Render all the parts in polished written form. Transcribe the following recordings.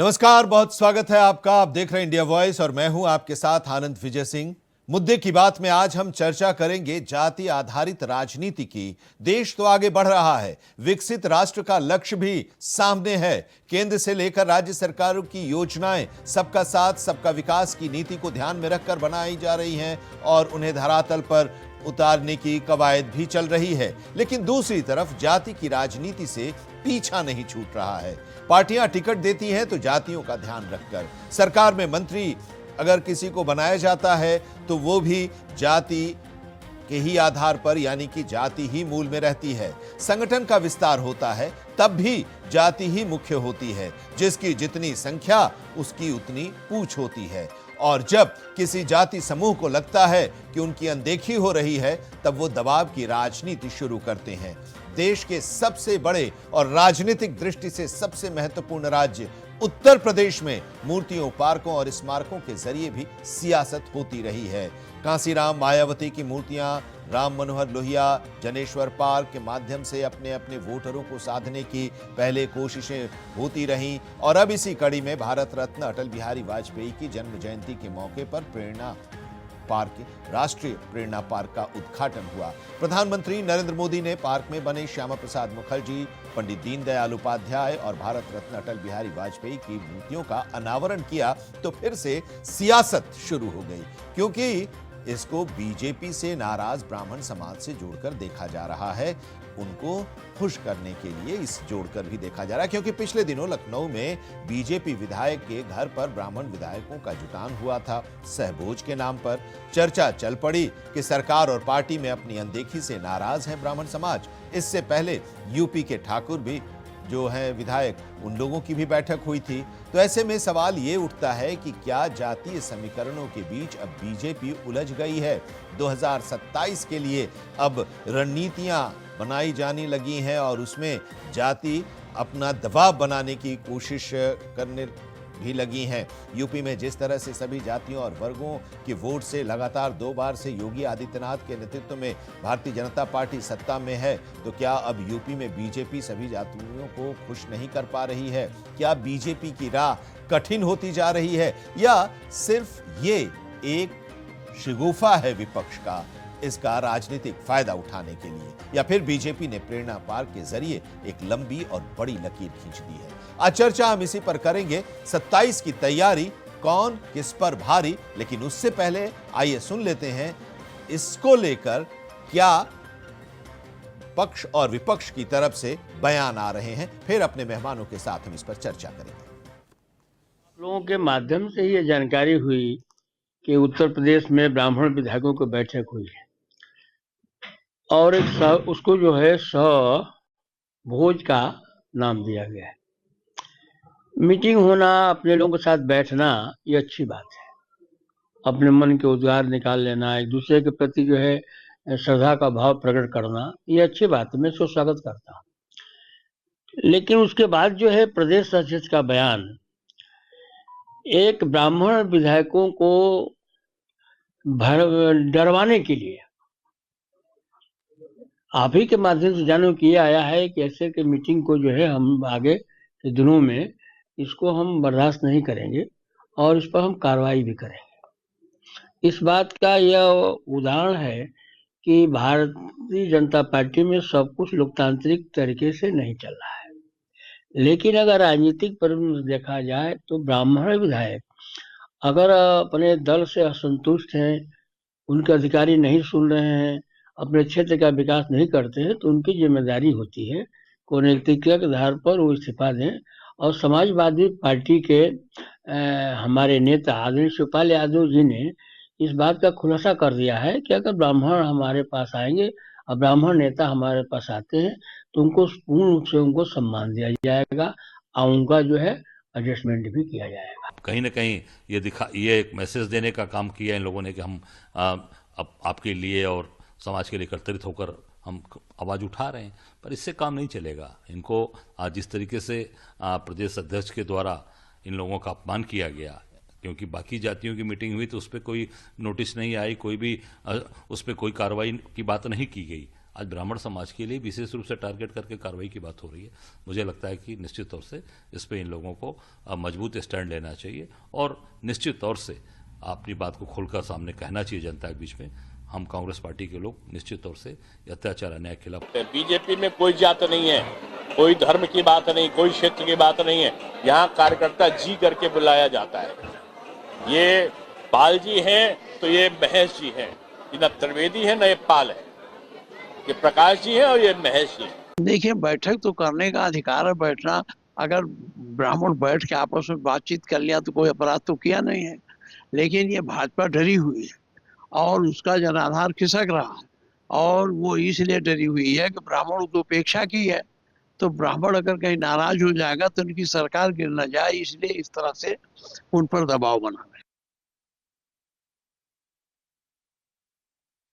नमस्कार, बहुत स्वागत है आपका। आप देख रहे हैं इंडिया वॉइस और मैं हूं आपके साथ आनंद विजय सिंह। मुद्दे की बात में आज हम चर्चा करेंगे जाति आधारित राजनीति की। देश तो आगे बढ़ रहा है, विकसित राष्ट्र का लक्ष्य भी सामने है। केंद्र से लेकर राज्य सरकारों की योजनाएं सबका साथ सबका विकास की नीति को ध्यान में रखकर बनाई जा रही हैं और उन्हें धरातल पर उतारने की कवायद भी चल रही है। लेकिन दूसरी तरफ जाति की राजनीति से पीछा नहीं छूट रहा है। पार्टियां टिकट देती हैं तो जातियों का ध्यान रखकर। सरकार में मंत्री अगर किसी को बनाया जाता है तो वो भी जाति के ही आधार पर, यानी कि जाति ही मूल में रहती है। संगठन का विस्तार होता है तब भी जाति ही मुख्य होती है। जिसकी जितनी संख्या उसकी उतनी पूछ होती है। और जब किसी जाति समूह को लगता है कि उनकी अनदेखी हो रही है तब वो दबाव की राजनीति शुरू करते हैं। देश के सबसे बड़े और राजनीतिक दृष्टि से सबसे महत्वपूर्ण राज्य उत्तर प्रदेश में मूर्तियों, पार्कों और स्मारकों के जरिए भी सियासत होती रही है। कांसीराम मायावती की मूर्तियां, राम मनोहर लोहिया जनेश्वर पार्क के माध्यम से अपने अपने वोटरों को साधने की पहले कोशिशें होती रहीं और अब इसी कड़ी में भारत रत्न अटल बिहारी वाजपेयी की जन्म जयंती के मौके पर प्रेरणा पार्क, राष्ट्रीय प्रेरणा पार्क का उद्घाटन हुआ। प्रधानमंत्री नरेंद्र मोदी ने पार्क में बने श्यामा प्रसाद मुखर्जी, पंडित दीनदयाल उपाध्याय और भारत रत्न अटल बिहारी वाजपेयी की मूर्तियों का अनावरण किया तो फिर से सियासत शुरू हो गई, क्योंकि इसको बीजेपी से नाराज ब्राह्मण समाज से जोड़कर देखा जा रहा है। उनको खुश करने के लिए इस जोड़कर भी देखा जा रहा है, क्योंकि पिछले दिनों लखनऊ में बीजेपी विधायक के घर पर ब्राह्मण विधायकों का जुटान हुआ था। सहभोज के नाम पर चर्चा चल पड़ी कि सरकार और पार्टी में अपनी अनदेखी से नाराज है ब्राह्मण समाज। इससे पहले यूपी के ठाकुर भी जो है विधायक, उन लोगों की भी बैठक हुई थी। तो ऐसे में सवाल ये उठता है कि क्या जातीय समीकरणों के बीच अब बीजेपी उलझ गई है? 2027 के लिए अब रणनीतियां बनाई जाने लगी हैं और उसमें जाति अपना दबाव बनाने की कोशिश करने भी लगी हैं। यूपी में जिस तरह से सभी जातियों और वर्गों के वोट से लगातार 2 बार से योगी आदित्यनाथ के नेतृत्व में भारतीय जनता पार्टी सत्ता में है, तो क्या अब यूपी में बीजेपी सभी जातियों को खुश नहीं कर पा रही है? क्या बीजेपी की राह कठिन होती जा रही है या सिर्फ ये एक शगुफा है विपक्ष का, इसका राजनीतिक फायदा उठाने के लिए? या फिर बीजेपी ने प्रेरणा पार्क के जरिए एक लंबी और बड़ी लकीर खींच दी है? आज चर्चा हम इसी पर करेंगे। 27 की तैयारी, कौन किस पर भारी। लेकिन उससे पहले आइए सुन लेते हैं इसको लेकर क्या पक्ष और विपक्ष की तरफ से बयान आ रहे हैं। फिर अपने मेहमानों के साथ हम इस पर चर्चा करेंगे। लोगों के माध्यम से ये जानकारी हुई कि उत्तर प्रदेश में ब्राह्मण विधायकों की बैठक हुई है और उसको जो है भोज का नाम दिया गया है। मीटिंग होना, अपने लोगों के साथ बैठना, ये अच्छी बात है। अपने मन के उद्गार निकाल लेना, एक दूसरे के प्रति जो है श्रद्धा का भाव प्रकट करना, ये अच्छी बात है, मैं इसको स्वागत करता हूँ। लेकिन उसके बाद जो है प्रदेश अध्यक्ष का बयान एक ब्राह्मण विधायकों को डरवाने के लिए आप ही के माध्यम से जानने को ये आया है कि ऐसे के मीटिंग को जो है हम आगे के दिनों में इसको हम बर्दाश्त नहीं करेंगे और इस पर हम कार्रवाई भी करेंगे। इस बात का यह उदाहरण है कि भारतीय जनता पार्टी में सब कुछ लोकतांत्रिक तरीके से नहीं चल रहा है। लेकिन अगर राजनीतिक परिप्रेक्ष्य देखा जाए तो ब्राह्मण विधायक अगर अपने दल से असंतुष्ट हैं, उनके अधिकारी नहीं सुन रहे हैं, अपने क्षेत्र का विकास नहीं करते हैं, तो उनकी जिम्मेदारी होती है कि नैतिक के आधार पर वो इस्तीफा दें। और समाजवादी पार्टी के हमारे नेता आदरणीय शिवपाल यादव जी ने इस बात का खुलासा कर दिया है कि अगर ब्राह्मण हमारे पास आएंगे और ब्राह्मण नेता हमारे पास आते हैं तो उनको पूर्ण रूप से उनको सम्मान दिया जाएगा और उनका जो है एडजस्टमेंट भी किया जाएगा। कहीं ना कहीं ये एक मैसेज देने का काम किया इन लोगों ने कि हम आपके लिए और समाज के लिए कर्तव्य होकर हम आवाज़ उठा रहे हैं, पर इससे काम नहीं चलेगा। इनको जिस तरीके से प्रदेश अध्यक्ष के द्वारा इन लोगों का अपमान किया गया, क्योंकि बाकी जातियों की मीटिंग हुई तो उस पर कोई नोटिस नहीं आई, कोई भी उस पर कोई कार्रवाई की बात नहीं की गई। आज ब्राह्मण समाज के लिए विशेष रूप से टारगेट करके कार्रवाई की बात हो रही है। मुझे लगता है कि निश्चित तौर से इस पर इन लोगों को मजबूत स्टैंड लेना चाहिए और निश्चित तौर से अपनी बात को खुलकर सामने कहना चाहिए जनता के बीच में। हम कांग्रेस पार्टी के लोग निश्चित तौर से अत्याचार अन्याय के खिलाफ। बीजेपी में कोई जात नहीं है, कोई धर्म की बात नहीं, कोई क्षेत्र की बात नहीं है। यहाँ कार्यकर्ता जी करके बुलाया जाता है। ये पाल जी हैं तो ये महेश जी हैं, ये न त्रिवेदी है न ये पाल है, ये प्रकाश जी हैं और ये महेश जी हैं। देखिए, बैठक तो करने का अधिकार है, बैठना। अगर ब्राह्मण बैठ के आपस में बातचीत कर लिया तो कोई अपराध तो किया नहीं है, लेकिन ये भाजपा डरी हुई है और उसका जनाधार खिसक रहा है और वो इसलिए डरी हुई है कि ब्राह्मण तो उपेक्षा की है, तो ब्राह्मण अगर कहीं नाराज हो जाएगा तो उनकी सरकार गिर न जाए, इसलिए इस तरह से उन पर दबाव बना रहे।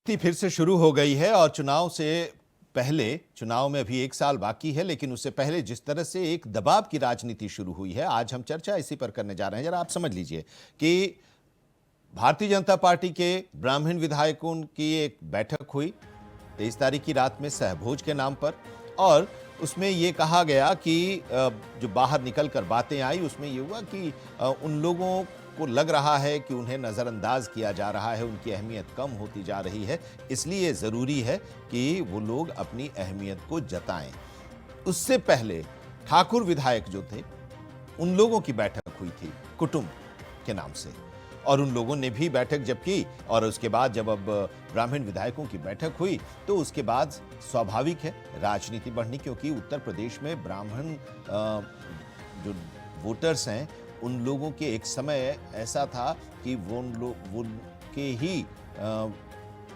फिर से शुरू हो गई है और चुनाव से पहले, चुनाव में अभी 1 साल बाकी है, लेकिन उससे पहले जिस तरह से एक दबाव की राजनीति शुरू हुई है, आज हम चर्चा इसी पर करने जा रहे हैं। जरा आप समझ लीजिए कि भारतीय जनता पार्टी के ब्राह्मण विधायकों की एक बैठक हुई 23 तारीख की रात में सहभोज के नाम पर, और उसमें ये कहा गया कि जो बाहर निकलकर बातें आई उसमें ये हुआ कि उन लोगों को लग रहा है कि उन्हें नज़रअंदाज किया जा रहा है, उनकी अहमियत कम होती जा रही है, इसलिए ज़रूरी है कि वो लोग अपनी अहमियत को जताएं। उससे पहले ठाकुर विधायक जो थे उन लोगों की बैठक हुई थी कुटुंब के नाम से, और उन लोगों ने भी बैठक जब की और उसके बाद जब अब ब्राह्मण विधायकों की बैठक हुई तो उसके बाद स्वाभाविक है राजनीति बढ़नी, क्योंकि उत्तर प्रदेश में ब्राह्मण जो वोटर्स हैं उन लोगों के एक समय ऐसा था कि वो के ही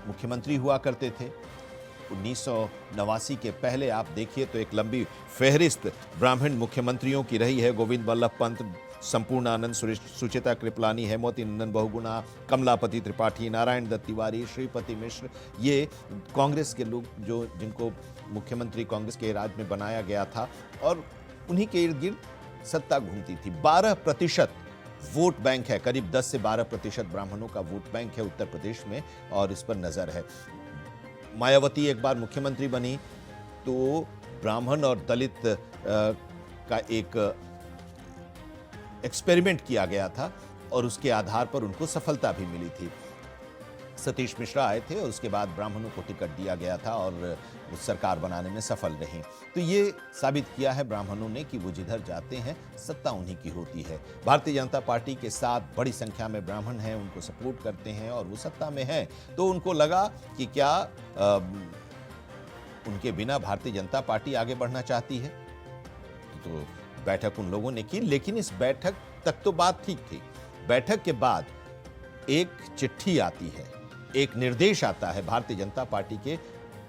मुख्यमंत्री हुआ करते थे। 1989 के पहले आप देखिए तो एक लंबी फहरिस्त ब्राह्मण मुख्यमंत्रियों की रही है। गोविंद वल्लभ पंत, संपूर्णानंद, सुचिता कृपलानी, हेमवती नंदन बहुगुणा, कमलापति त्रिपाठी, नारायण दत्त तिवारी, श्रीपति मिश्र, ये कांग्रेस के लोग जो जिनको मुख्यमंत्री कांग्रेस के राज में बनाया गया था, और उन्हीं के इर्द गिर्द सत्ता घूमती थी। 12% वोट बैंक है, करीब 10 से 12% ब्राह्मणों का वोट बैंक है उत्तर प्रदेश में, और इस पर नजर है। मायावती एक बार मुख्यमंत्री बनी तो ब्राह्मण और दलित का एक एक्सपेरिमेंट किया गया था और उसके आधार पर उनको सफलता भी मिली थी। सतीश मिश्रा आए थे और उसके बाद ब्राह्मणों को टिकट दिया गया था और वो सरकार बनाने में सफल रही। तो ये साबित किया है ब्राह्मणों ने कि वो जिधर जाते हैं सत्ता उन्हीं की होती है। भारतीय जनता पार्टी के साथ बड़ी संख्या में ब्राह्मण हैं, उनको सपोर्ट करते हैं और वो सत्ता में हैं, तो उनको लगा कि क्या उनके बिना भारतीय जनता पार्टी आगे बढ़ना चाहती है। तो बैठक उन लोगों ने की, लेकिन इस बैठक तक तो बात ठीक थी। बैठक के बाद एक चिट्ठी आती है, एक निर्देश आता है भारतीय जनता पार्टी के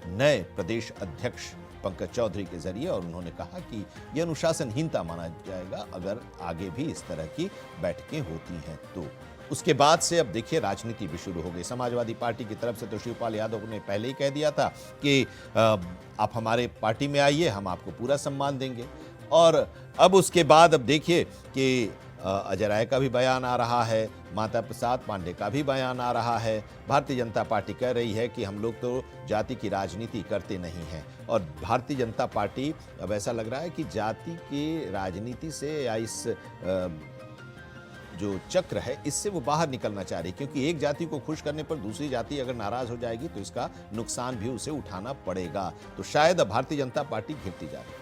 नए प्रदेश अध्यक्ष पंकज चौधरी के जरिए, और उन्होंने कहा कि यह अनुशासनहीनता माना जाएगा अगर आगे भी इस तरह की बैठकें होती हैं तो। उसके बाद से अब देखिए राजनीति भी शुरू हो गई। समाजवादी पार्टी की तरफ से तो शिवपाल यादव ने पहले ही कह दिया था कि आप हमारे पार्टी में आइए, हम आपको पूरा सम्मान देंगे। और अब उसके बाद अब देखिए कि अजय राय का भी बयान आ रहा है, माता प्रसाद पांडे का भी बयान आ रहा है। भारतीय जनता पार्टी कह रही है कि हम लोग तो जाति की राजनीति करते नहीं हैं, और भारतीय जनता पार्टी अब ऐसा लग रहा है कि जाति की राजनीति से या इस जो चक्र है इससे वो बाहर निकलना चाह रही, क्योंकि एक जाति को खुश करने पर दूसरी जाति अगर नाराज हो जाएगी तो इसका नुकसान भी उसे उठाना पड़ेगा। तो शायद अब भारतीय जनता पार्टी घिरती जा रही है।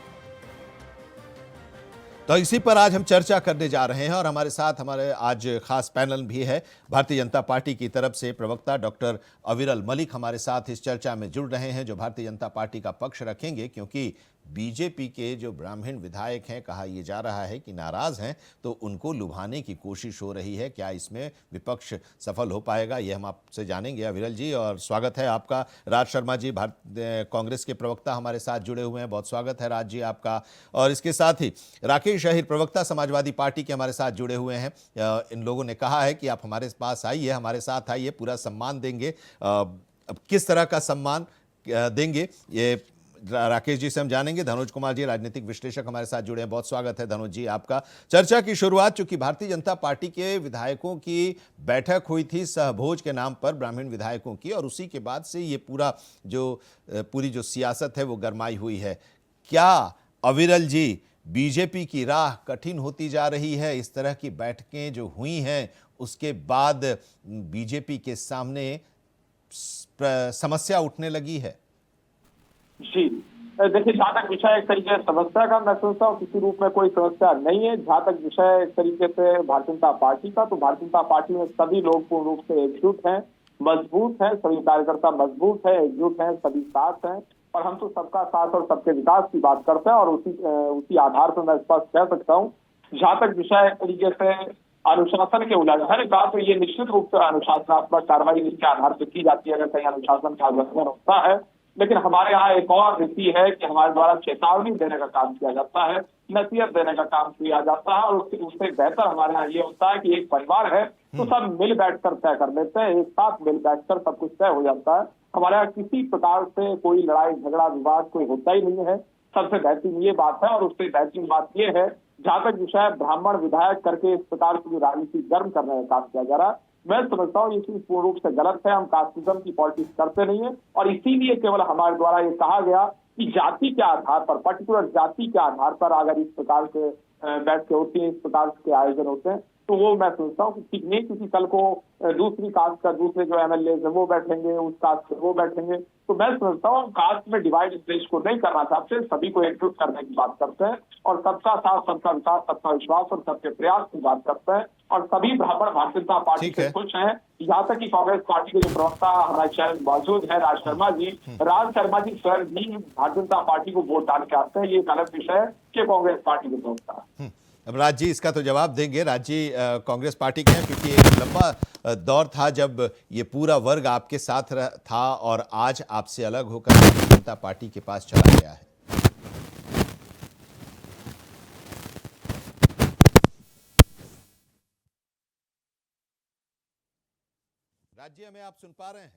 तो इसी पर आज हम चर्चा करने जा रहे हैं और हमारे साथ हमारे आज खास पैनल भी है। भारतीय जनता पार्टी की तरफ से प्रवक्ता डॉक्टर अविरल मलिक हमारे साथ इस चर्चा में जुड़ रहे हैं, जो भारतीय जनता पार्टी का पक्ष रखेंगे, क्योंकि बीजेपी के जो ब्राह्मण विधायक हैं, कहा यह जा रहा है कि नाराज हैं, तो उनको लुभाने की कोशिश हो रही है। क्या इसमें विपक्ष सफल हो पाएगा, यह हम आपसे जानेंगे। अविरल जी, और स्वागत है आपका। राज शर्मा जी कांग्रेस के प्रवक्ता हमारे साथ जुड़े हुए हैं, बहुत स्वागत है राज जी आपका। और इसके साथ ही राकेश अहिर प्रवक्ता समाजवादी पार्टी के हमारे साथ जुड़े हुए हैं। इन लोगों ने कहा है कि आप हमारे पास आइए, हमारे साथ आइए, पूरा सम्मान देंगे। अब किस तरह का सम्मान देंगे ये राकेश जी से हम जानेंगे। धनोज कुमार जी राजनीतिक विश्लेषक हमारे साथ जुड़े हैं, बहुत स्वागत है धनोज जी आपका। चर्चा की शुरुआत, चूंकि भारतीय जनता पार्टी के विधायकों की बैठक हुई थी सहभोज के नाम पर ब्राह्मण विधायकों की, और उसी के बाद से ये पूरी जो सियासत है वो गरमाई हुई है। क्या अविरल जी बीजेपी की राह कठिन होती जा रही है? इस तरह की बैठकें जो हुई हैं उसके बाद बीजेपी के सामने समस्या उठने लगी है। जी देखिए, जहाँ तक विषय एक तरीके से समस्या का, मैं सोचता हूँ किसी रूप में कोई समस्या नहीं है। जहाँ तक विषय एक तरीके से भारतीय जनता पार्टी का, तो भारतीय जनता पार्टी में सभी लोग पूर्ण रूप से एकजुट हैं, मजबूत है, सभी कार्यकर्ता मजबूत है, एकजुट है, सभी साथ हैं, और हम तो सबका साथ और सबके विकास की बात करते हैं, और उसी आधार पर मैं स्पष्ट कह सकता हूँ। जहाँ तक विषय एक तरीके से अनुशासन के उल्लंघन का, तो ये निश्चित रूप से अनुशासनात्मक कार्रवाई इसके आधार पर की जाती है अगर कहीं अनुशासन का उल्लंघन होता है। लेकिन हमारे यहाँ एक और रीति है कि हमारे द्वारा चेतावनी देने का काम किया जाता है, नसीहत देने का काम किया जाता है, और उससे बेहतर हमारे यहाँ ये होता है कि एक परिवार है तो सब मिल बैठकर तय कर लेते हैं, एक साथ मिल बैठकर सब कुछ तय हो जाता है। हमारे यहाँ किसी प्रकार से कोई लड़ाई झगड़ा विवाद कोई होता ही नहीं है। सबसे बेहतरीन ये बात है, और उससे बेहतरीन बात ये है, जहाँ तक विषय ब्राह्मण विधायक करके इस प्रकार की राजनीति गर्म करने का काम किया जा रहा है, मैं समझता हूँ ये चीज पूर्ण रूप से गलत है। हम कास्टिज्म की पॉलिटिक्स करते नहीं है, और इसीलिए केवल हमारे द्वारा ये कहा गया कि जाति के आधार पर, पर्टिकुलर जाति के आधार पर अगर इस प्रकार के बैठकें होती हैं, इस प्रकार के आयोजन होते हैं, तो वो मैं सोचता हूँ कि ठीक नहीं, क्योंकि कल को दूसरी कास्ट का दूसरे जो एमएलए है वो बैठेंगे, उस कास्ट से वो बैठेंगे। तो मैं समझता हूँ कास्ट में डिवाइड इस देश को नहीं करना चाहते, सभी को एकजुट करने की बात करते हैं, और सबका साथ, सबका विकास, सबका विश्वास और सबके प्रयास की बात करते हैं, और सभी ब्राह्मण भारतीय जनता पार्टी से खुश हैं। यहाँ तक कि कांग्रेस पार्टी के जो प्रवक्ता हमारे शहर मौजूद है राज शर्मा जी स्वयं भी भारतीय जनता पार्टी को वोट डाल के आते हैं। ये गलत विषय है कि कांग्रेस पार्टी के प्रवक्ता। अब राज जी इसका तो जवाब देंगे। राज जी कांग्रेस पार्टी के हैं, क्योंकि एक लंबा दौर था जब ये पूरा वर्ग आपके साथ था, और आज आपसे अलग होकर भारतीय जनता पार्टी के पास चला गया है। राज जी, हमें आप सुन पा रहे हैं?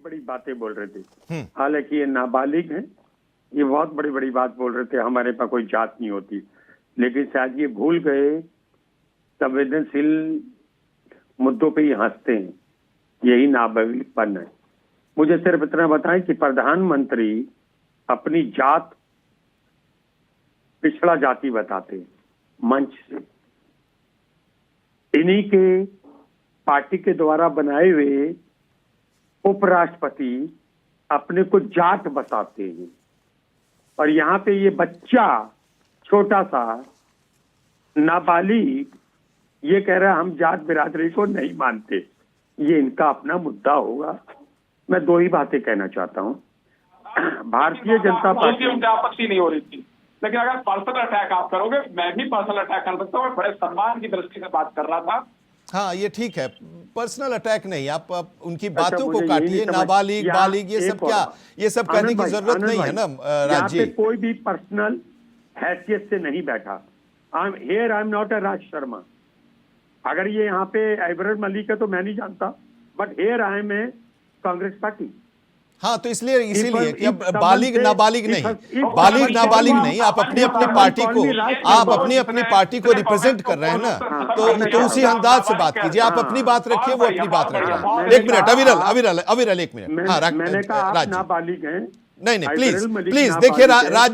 बड़ी बातें बोल रहे थे, हालांकि ये नाबालिग हैं, ये बहुत बड़ी बड़ी बात बोल रहे थे, हमारे पास कोई जात नहीं होती, लेकिन शायद ये भूल गए संवेदनशील मुद्दों पे ही हंसते हैं, यही नाबालिगपन है। मुझे सिर्फ इतना बताएं कि प्रधानमंत्री अपनी जात पिछड़ा जाति बताते हैं मंच से। इन्हीं के पार्टी के द्वारा बनाए हुए उपराष्ट्रपति अपने को जाट बताते हैं, और यहाँ पे ये बच्चा छोटा सा नाबालिग ये कह रहा है हम जात बिरादरी को नहीं मानते। ये इनका अपना मुद्दा होगा। मैं दो ही बातें कहना चाहता हूँ। भारतीय जनता पार्टी उनकी आपत्ति नहीं हो रही थी, लेकिन अगर पर्सनल अटैक आप करोगे, मैं भी पर्सनल अटैक कर सकता हूँ, बड़े सम्मान की दृष्टि से बात कर रहा था। हाँ, ये ठीक है, पर्सनल अटैक नहीं, आप उनकी बातों को काटिए। नाबालिग, बालिग, ये सब क्या, ये सब कहने की जरूरत नहीं है ना राज जी। कोई भी पर्सनल हैसियत से नहीं बैठा। I am not a Raj Sharma. अगर ये यहाँ पे अइबरुल मलिक है तो मैं नहीं जानता, but here I am a Congress party. हाँ, तो इसीलिए कि अब बालिग नाबालिग नहीं, बालिग नाबालिग नहीं, आप अपनी अपनी पार्टी को रिप्रेजेंट कर रहे हैं ना, तो उसी अंदाज से बात कीजिए। आप अपनी बात रखिए, वो अपनी बात रख रहे हैं। एक मिनट अविरल एक मिनट। हाँ, मैंने कहा नाबालिग हैं। नहीं, प्लीज देखिए राज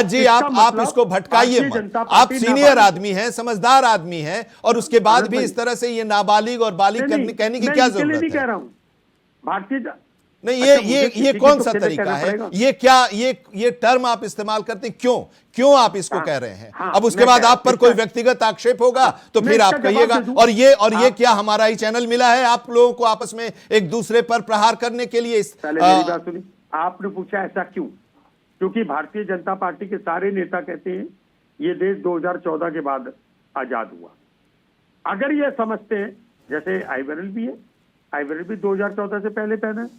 जी आप इसको भटकाइए मत। आप सीनियर आदमी हैं, समझदार आदमी हैं, और उसके बाद भी इस तरह से ये नाबालिग और बालिग कहने की क्या जरूरत है? कह रहा हूँ भारतीय नहीं, ये कौन सा तरीका है? ये क्या ये टर्म आप इस्तेमाल करते हैं? क्यों आप इसको कह रहे हैं? अब उसके बाद आप पर कोई व्यक्तिगत आक्षेप होगा तो फिर आप कहिएगा। और ये क्या हमारा ही चैनल मिला है आप लोगों को आपस में एक दूसरे पर प्रहार करने के लिए? मेरी बात सुनिए, आपने पूछा ऐसा क्यों? क्योंकि भारतीय जनता पार्टी के सारे नेता कहते हैं ये देश 2014 के बाद आजाद हुआ। अगर ये समझते हैं, जैसे अइबरुल भी है, अइबरुल भी 2014 से पहले पैदा है,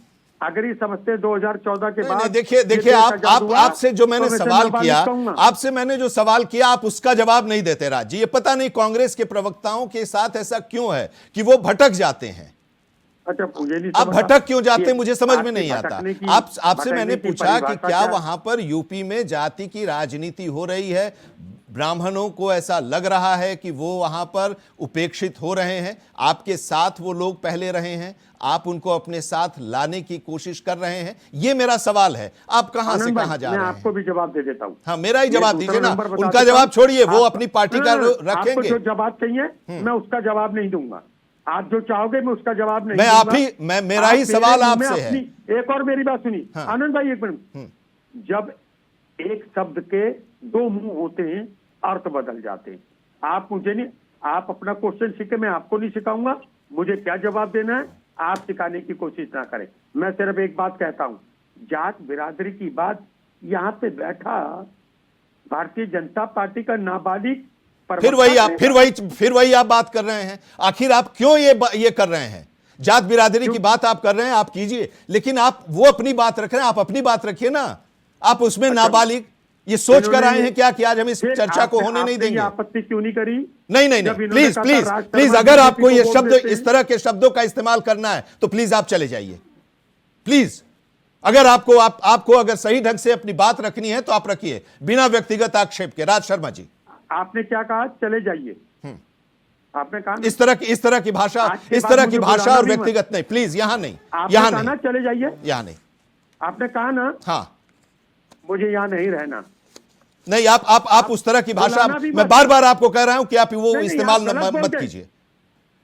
अगर ये समझते हैं 2014 के बाद, देखिए आपसे जो मैंने सवाल किया, आपसे मैंने जो सवाल किया, आप उसका जवाब नहीं देते राज जी। ये पता नहीं कांग्रेस के प्रवक्ताओं के साथ ऐसा क्यों है कि वो भटक जाते हैं। अच्छा मुझे नहीं आप समझ भटक क्यों जाते हैं, ये मुझे समझ में आपकी नहीं आता। भटकने की- आपसे मैंने भटकने की पूछा कि परिभाषा क्या वहां पर यूपी में जाति की राजनीति हो रही है, ब्राह्मणों को ऐसा लग रहा है कि वो वहां पर उपेक्षित हो रहे हैं, आपके साथ वो लोग पहले रहे हैं, आप उनको अपने साथ लाने की कोशिश कर रहे हैं, ये मेरा सवाल है। आप कहां से आनंद भाई, कहां जा मैं रहे आपको हैं? भी जवाब दे देता हूँ। हाँ, मेरा ही मैं जवाब दूसरा दीजिए ना, नंबर बता उनका देता जवाब हूँ। छोड़िए, वो आप- अपनी पार्टी ना, का ना, ना, आपको रखेंगे। जो जवाब चाहिए मैं उसका जवाब नहीं दूंगा। आप जो चाहोगे मैं उसका जवाब नहीं मैं दूंगा। आप ही मेरा आप ही मेरे सवाल मुंह में आपसे है। अपनी- एक और मेरी बात सुनिए हाँ। आनंद भाई, एक मिनट। जब एक शब्द के दो मुंह होते हैं, अर्थ बदल जाते हैं। आप मुझे नहीं, आप अपना क्वेश्चन सीखे, मैं आपको नहीं सिखाऊंगा। मुझे क्या जवाब देना है आप सिखाने की कोशिश ना करें। मैं सिर्फ एक बात कहता हूं, जात बिरादरी की बात यहाँ पे बैठा भारतीय जनता पार्टी का नाबालिग फिर वही आप बात कर रहे हैं। आखिर आप क्यों ये कर रहे हैं? जात बिरादरी की बात आप कर रहे हैं, आप कीजिए, लेकिन आप वो अपनी बात रख रहे हैं, आप अपनी बात रखिए ना। आप उसमें नाबालिग ये सोच कर आए हैं क्या कि आज हम इस चर्चा को होने नहीं देंगे? आपत्ति क्यों नहीं करी? नहीं नहीं नहीं, प्लीज प्लीज प्लीज, अगर आपको ये शब्द, इस तरह के शब्दों का इस्तेमाल करना है तो प्लीज आप चले जाइए, प्लीज। अगर आपको अगर सही ढंग से अपनी बात रखनी है तो आप रखिए, बिना व्यक्तिगत आक्षेप के। राज शर्मा जी, आपने क्या कहा? चले जाइए। आपने कहा इस तरह की भाषा, और व्यक्तिगत नहीं, प्लीज यहां नहीं, यहां नहीं, चले जाइए, यहां नहीं। आपने कहा ना हाँ, मुझे यहां नहीं रहना। नहीं, आप उस तरह की भाषा, मैं बार बार आपको कह रहा हूं कि आप वो इस्तेमाल मत कीजिए।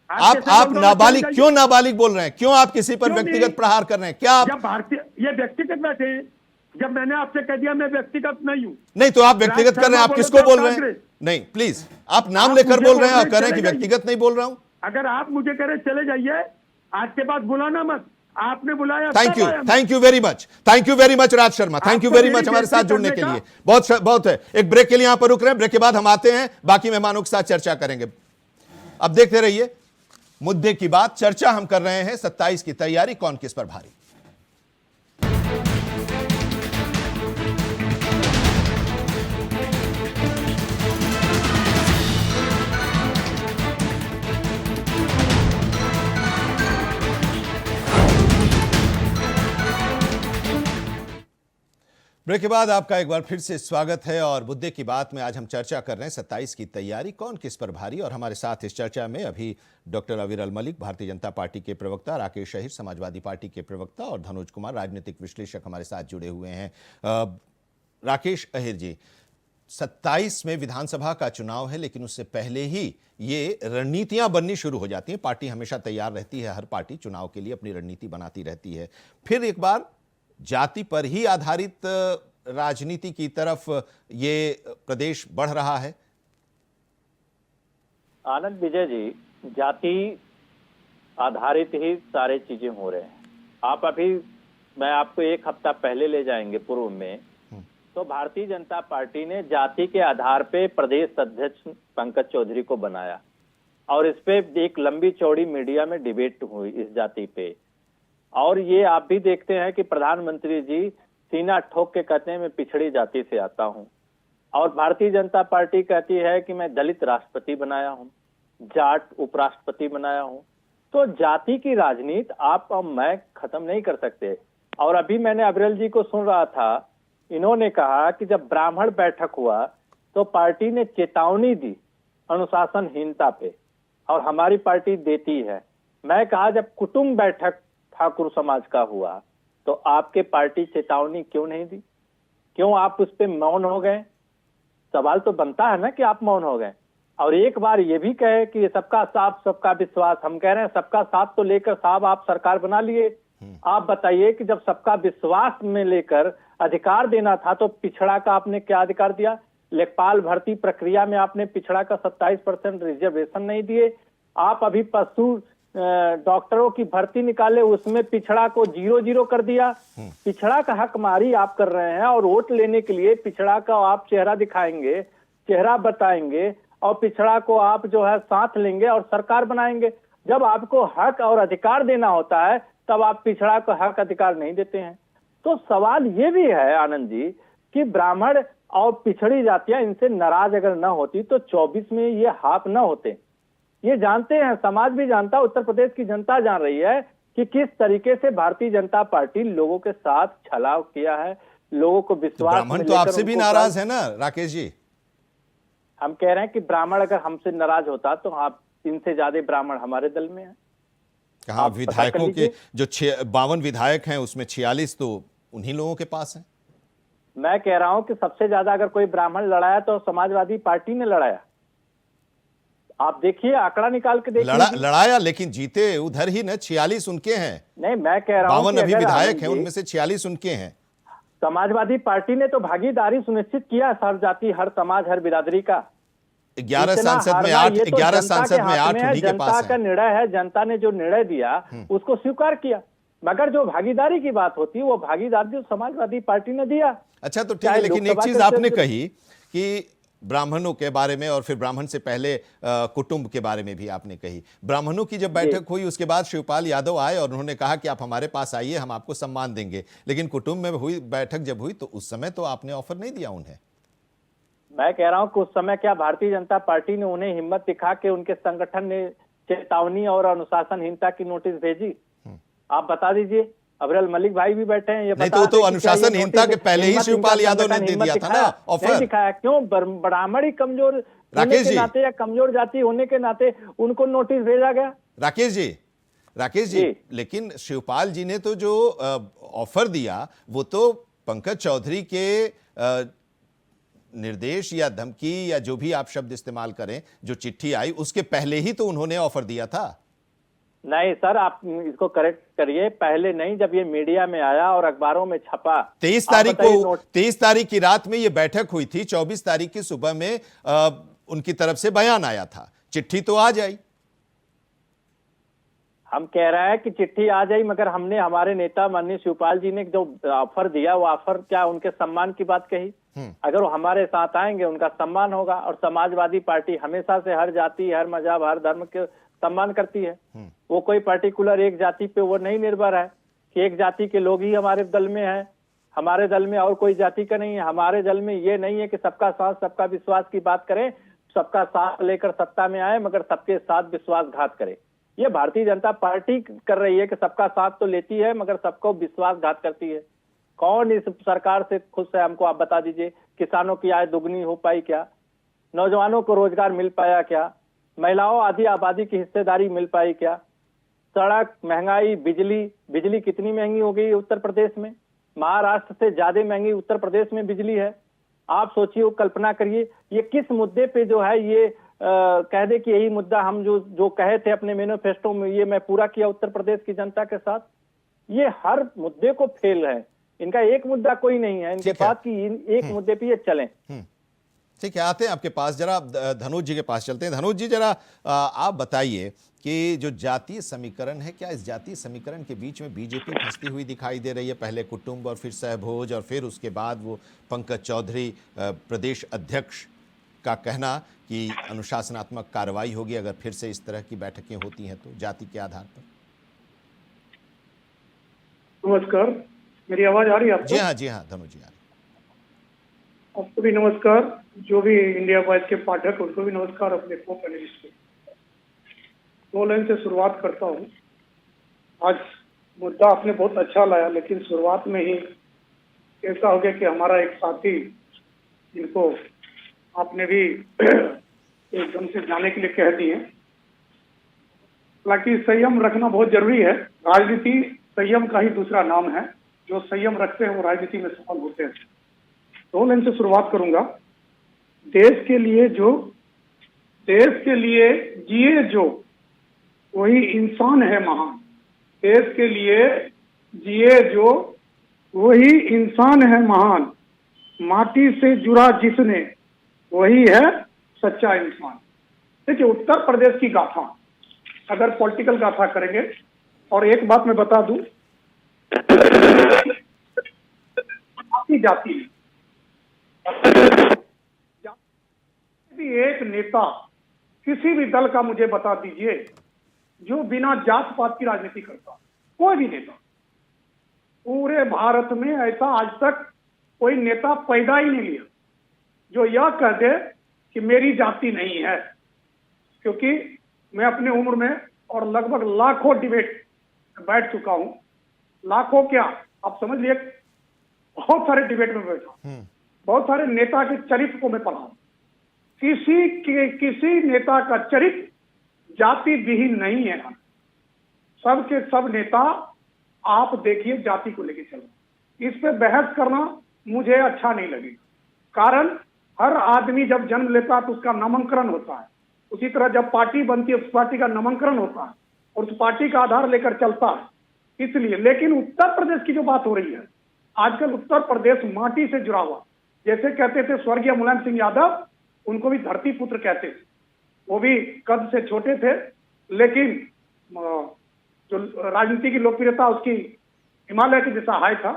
आप नाबालिग क्यों नाबालिग बोल रहे हैं? क्यों आप किसी पर व्यक्तिगत प्रहार कर रहे हैं? क्या आप भारतीय ये व्यक्तिगत बैठे हैं? जब मैंने आपसे कह दिया मैं व्यक्तिगत नहीं हूं, नहीं तो आप व्यक्तिगत कर रहे हैं। आप किसको बोल रहे हैं? नहीं, प्लीज, आप नाम लेकर बोल रहे हैं और कह रहे हैं कि व्यक्तिगत नहीं बोल रहा हूं। अगर आप मुझे कह रहे चले जाइए, आज के बाद बुलाना मत। आपने बुलाया, thank you very much Raj Sharma, thank you very much हमारे साथ जुड़ने के लिए। बहुत है। एक ब्रेक के लिए यहां पर रुक रहे हैं, ब्रेक के बाद हम आते हैं, बाकी मेहमानों के साथ चर्चा करेंगे। अब देखते रहिए मुद्दे की बात। चर्चा हम कर रहे हैं 27 की तैयारी, कौन किस पर भारी। ब्रेक के बाद आपका एक बार फिर से स्वागत है और मुद्दे की बात में आज हम चर्चा कर रहे हैं 27 की तैयारी, कौन किस पर भारी। और हमारे साथ इस चर्चा में अभी डॉक्टर अविरल मलिक, भारतीय जनता पार्टी के प्रवक्ता, राकेश अहिर, समाजवादी पार्टी के प्रवक्ता, और धनोज कुमार, राजनीतिक विश्लेषक हमारे साथ जुड़े हुए हैं। राकेश अहिर जी, 27 में विधानसभा का चुनाव है, लेकिन उससे पहले ही ये रणनीतियां बननी शुरू हो जाती हैं। पार्टी हमेशा तैयार रहती है, हर पार्टी चुनाव के लिए अपनी रणनीति बनाती रहती है। फिर एक बार जाति पर ही आधारित राजनीति की तरफ ये प्रदेश बढ़ रहा है। आनंद विजय जी, जाति आधारित ही सारे चीजें हो रहे हैं। आप अभी, मैं आपको एक हफ्ता पहले ले जाएंगे पूर्व में, तो भारतीय जनता पार्टी ने जाति के आधार पे प्रदेश अध्यक्ष पंकज चौधरी को बनाया और इस पे एक लंबी चौड़ी मीडिया में डिबेट हुई इस जाति पे। और ये आप भी देखते हैं कि प्रधानमंत्री जी सीना ठोक के कहते हैं मैं पिछड़ी जाति से आता हूं, और भारतीय जनता पार्टी कहती है कि मैं दलित राष्ट्रपति बनाया हूं, जाट उपराष्ट्रपति बनाया हूं। तो जाति की राजनीति आप और मैं खत्म नहीं कर सकते। और अभी मैंने अविरल जी को सुन रहा था, इन्होंने कहा कि जब ब्राह्मण बैठक हुआ तो पार्टी ने चेतावनी दी अनुशासनहीनता पे, और हमारी पार्टी देती है। मैं कहा जब कुटुंब बैठक ठाकुर समाज का हुआ तो आपके पार्टी चेतावनी क्यों नहीं दी? क्यों आप उस पे मौन हो गए? सवाल तो बनता है ना कि आप मौन हो गए। और एक बार ये भी कहे कि सबका साथ सबका विश्वास, हम कह रहे हैं सबका साथ तो लेकर साहब आप सरकार बना लिए। आप बताइए कि जब सबका विश्वास में लेकर अधिकार देना था तो पिछड़ा का आपने क्या अधिकार दिया? लेखपाल भर्ती प्रक्रिया में आपने पिछड़ा का 27% रिजर्वेशन नहीं दिए। आप अभी पशु डॉक्टरों की भर्ती निकाले, उसमें पिछड़ा को 0-0 कर दिया। पिछड़ा का हक मारी आप कर रहे हैं, और वोट लेने के लिए पिछड़ा का आप चेहरा दिखाएंगे, चेहरा बताएंगे, और पिछड़ा को आप जो है साथ लेंगे और सरकार बनाएंगे। जब आपको हक और अधिकार देना होता है तब आप पिछड़ा को हक अधिकार नहीं देते हैं। तो सवाल ये भी है आनंद जी कि ब्राह्मण और पिछड़ी जातियां इनसे नाराज अगर न होती तो 24 में ये हाथ न होते। ये जानते हैं, समाज भी जानता है, उत्तर प्रदेश की जनता जान रही है कि किस तरीके से भारतीय जनता पार्टी लोगों के साथ छलाव किया है, लोगों को तो विश्वास ब्राह्मण में तो लेकर आपसे भी उनको नाराज है ना राकेश जी। हम कह रहे हैं कि ब्राह्मण अगर हमसे नाराज होता तो आप इनसे ज्यादा ब्राह्मण हमारे दल में है। कहा आप पता कर विधायकों के लीजिए। जो 52 विधायक हैं उसमें 46 तो उन्हीं लोगों के पास हैं। मैं कह रहा हूं कि सबसे ज्यादा अगर कोई ब्राह्मण लड़ाया तो समाजवादी पार्टी ने लड़ाया। आप देखिए, आंकड़ा निकाल के देखिए। लड़ाया लेकिन जीते उधर ही ना, 46 उनके हैं। नहीं, मैं कह रहा हूं 52 कि अभी अगर विधायक आनंद हैं, जी, उनमें से 46 उनके हैं। समाजवादी पार्टी ने तो भागीदारी सुनिश्चित किया हर जाति, हर समाज, हर बिरादरी का। 11 इतना सांसद में हारना 8 ये तो 11 जनता सांसद के में हाथ 8 में है, उन्हीं के जनता पास का हैं। निर्णय है, जनता ने जो निर्णय दिया उसको स्वीकार किया। मगर जो भागीदारी की बात होती है वो भागीदारी जो समाजवादी पार्टी ने दिया। अच्छा तो ठीक है, चाहे लेकिन एक लोकसभा चीज के आपने सदस्य- कही कि ब्राह्मणों के बारे में और फिर ब्राह्मण से पहले कुटुंब के बारे में भी आपने कही। ब्राह्मणों की जब बैठक हुई उसके बाद शिवपाल यादव आए और उन्होंने कहा कि आप हमारे पास आइए, हम आपको सम्मान देंगे। लेकिन कुटुंब में हुई बैठक जब हुई तो उस समय तो आपने ऑफर नहीं दिया उन्हें। मैं कह रहा हूं कि उस समय क्या भारतीय जनता पार्टी ने उन्हें हिम्मत दिखा के उनके संगठन ने चेतावनी और अनुशासनहीनता की नोटिस भेजी? आप बता दीजिए। अबरल मलिक भाई भी बैठे हैं, ये नहीं बता तो दें कि क्या ये अनुशासनहीनता के नोटिस पहले ही हिम्मत शिवपाल इनका यादव ने संगठन दे हिम्मत दिया था ना दिखाया? ऑफर। नहीं दिखाया। क्यों? ब्राह्मण ही कमजोर होने राकेश के जी। नाते या कमजोर जाति होने के नाते उनको नोटिस भेजा गया। राकेश जी, लेकिन शिवपाल जी ने तो जो ऑफर दिया वो तो पंकज चौधरी के निर्देश या धमकी या जो भी आप शब्द इस्तेमाल करें, जो चिट्ठी आई उसके पहले ही तो उन्होंने ऑफर दिया था। नहीं सर, आप इसको करेक्ट करिए। पहले नहीं, जब ये मीडिया में आया और अखबारों में छपा 23 आप तारीख बताइए को 23 तारीख की रात में ये बैठक हुई थी, 24 तारीख की सुबह में उनकी तरफ से बयान आया था, चिट्ठी तो आ जाई। हम कह रहे हैं कि चिट्ठी आ जाई, मगर हमने, हमारे नेता माननीय शिवपाल जी ने जो ऑफर दिया वो ऑफर क्या उनके सम्मान की बात कही? अगर वो हमारे साथ आएंगे उनका सम्मान होगा। और समाजवादी पार्टी हमेशा से हर जाति, हर मजहब, हर धर्म के सम्मान करती है। वो कोई पर्टिकुलर एक जाति पे वो नहीं निर्भर है कि एक जाति के लोग ही हमारे दल में है, हमारे दल में और कोई जाति का नहीं है। हमारे दल में ये नहीं है कि सबका साथ सबका विश्वास की बात करें, सबका साथ लेकर सत्ता में आए मगर सबके साथ विश्वासघात करे। ये भारतीय जनता पार्टी कर रही है कि सबका साथ तो लेती है मगर सबको विश्वासघात करती है। कौन इस सरकार से खुश है? हमको आप बता दीजिए। किसानों की आय दुगनी हो पाई क्या? नौजवानों को रोजगार मिल पाया क्या? महिलाओं आधी आबादी की हिस्सेदारी मिल पाई क्या? सड़क, महंगाई, बिजली कितनी महंगी हो गई है उत्तर प्रदेश में? महाराष्ट्र से ज्यादा महंगी उत्तर प्रदेश में बिजली है। आप सोचिए, कल्पना करिए, ये किस मुद्दे पे जो है ये कह दे कि यही मुद्दा हम जो कहे थे अपने मैनिफेस्टो में ये मैं पूरा किया उत्तर प्रदेश की जनता के साथ। ये हर मुद्दे को फेल है। इनका एक मुद्दा कोई नहीं है इनके पास कि एक मुद्दे पे ये चलें। ठीक है, आते हैं आपके पास, जरा धनुष जी के पास चलते हैं। धनुष जी जरा आप बताइए कि जो जातीय समीकरण है, क्या इस जातीय समीकरण के बीच में बीजेपी फंसती हुई दिखाई दे रही है? पहले कुटुंब और फिर सहभोज और फिर उसके बाद वो पंकज चौधरी प्रदेश अध्यक्ष का कहना कि अनुशासनात्मक कार्रवाई होगी अगर फिर से इस तरह की बैठकें होती हैं तो जाति के आधार पर। नमस्कार, मेरी आवाज आ रही है आपको? जी हाँ धनुष जी आ रही। आपको भी नमस्कार, जो भी इंडिया वॉइस के पाठक उनको भी नमस्कार, अपने को पैनलिस्ट को। 2 लाइन से शुरुआत करता हूँ। आज मुद्दा आपने बहुत अच्छा लाया, लेकिन शुरुआत में ही ऐसा हो गया कि हमारा एक साथी, जिनको आपने भी एकदम से जाने के लिए कह दिए। हालांकि संयम रखना बहुत जरूरी है। राजनीति संयम का ही दूसरा नाम है। जो संयम रखते हैं वो राजनीति में सफल होते हैं। 2 लाइन से शुरुआत करूंगा। देश के लिए जिए जो वही इंसान है महान। देश के लिए जिए जो वही इंसान है महान। माटी से जुड़ा जिसने वही है सच्चा इंसान। देखिए, उत्तर प्रदेश की गाथा, अगर पॉलिटिकल गाथा करेंगे, और एक बात मैं बता दूं, जाति एक नेता किसी भी दल का मुझे बता दीजिए जो बिना जात पात की राजनीति करता, कोई भी नेता पूरे भारत में ऐसा आज तक कोई नेता पैदा ही नहीं लिया जो यह कह दे कि मेरी जाति नहीं है। क्योंकि मैं अपने उम्र में और लगभग लाखों डिबेट बैठ चुका हूं, लाखों क्या आप समझ लिए, बहुत सारे डिबेट में बैठा, बहुत सारे नेता के चरित्र को मैं पढ़ा, किसी नेता का चरित्र जाति विहीन नहीं है। सब के सब नेता आप देखिए जाति को लेकर चलो, इस पे बहस करना मुझे अच्छा नहीं लगेगा। कारण हर आदमी जब जन्म लेता है तो उसका नामांकन होता है, उसी तरह जब पार्टी बनती है उस पार्टी का नामांकन होता है और उस पार्टी का आधार लेकर चलता है। इसलिए लेकिन उत्तर प्रदेश की जो बात हो रही है, आजकल उत्तर प्रदेश माटी से जुड़ा हुआ, जैसे कहते थे स्वर्गीय मुलायम सिंह यादव, उनको भी धरती पुत्र कहते थे, वो भी कद से छोटे थे लेकिन जो राजनीति की लोकप्रियता उसकी हिमालय के जैसा हाई था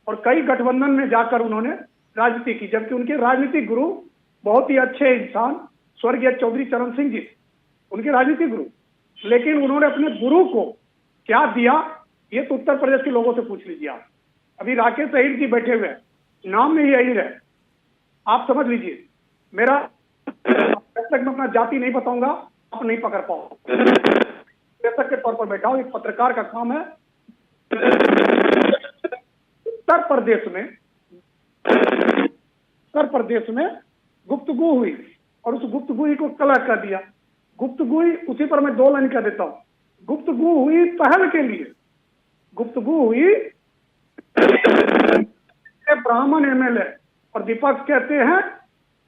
और कई गठबंधन में जाकर उन्होंने राजनीति की, जबकि उनके राजनीतिक गुरु बहुत ही अच्छे इंसान स्वर्गीय चौधरी चरण सिंह जी, उनके राजनीतिक गुरु, लेकिन उन्होंने अपने गुरु को क्या दिया ये तो उत्तर प्रदेश के लोगों से पूछ लीजिए आप। अभी राकेश अहीर जी बैठे हुए हैं, नाम में ही अहीर है, आप समझ लीजिए। मेरा जब तक मैं अपना जाति नहीं बताऊंगा आप नहीं पकड़ पाओ, के तौर पर बैठा हूं, एक पत्रकार का काम है। उत्तर प्रदेश में गुफ्तगू हुई और उस गुफ्तगू को कलह कर दिया। गुफ्तगू उसी पर मैं 2 लाइन कह देता हूं। गुफ्तगू हुई पहल के लिए, गुफ्तगू हुई ब्राह्मण एमएलए और विपक्ष कहते हैं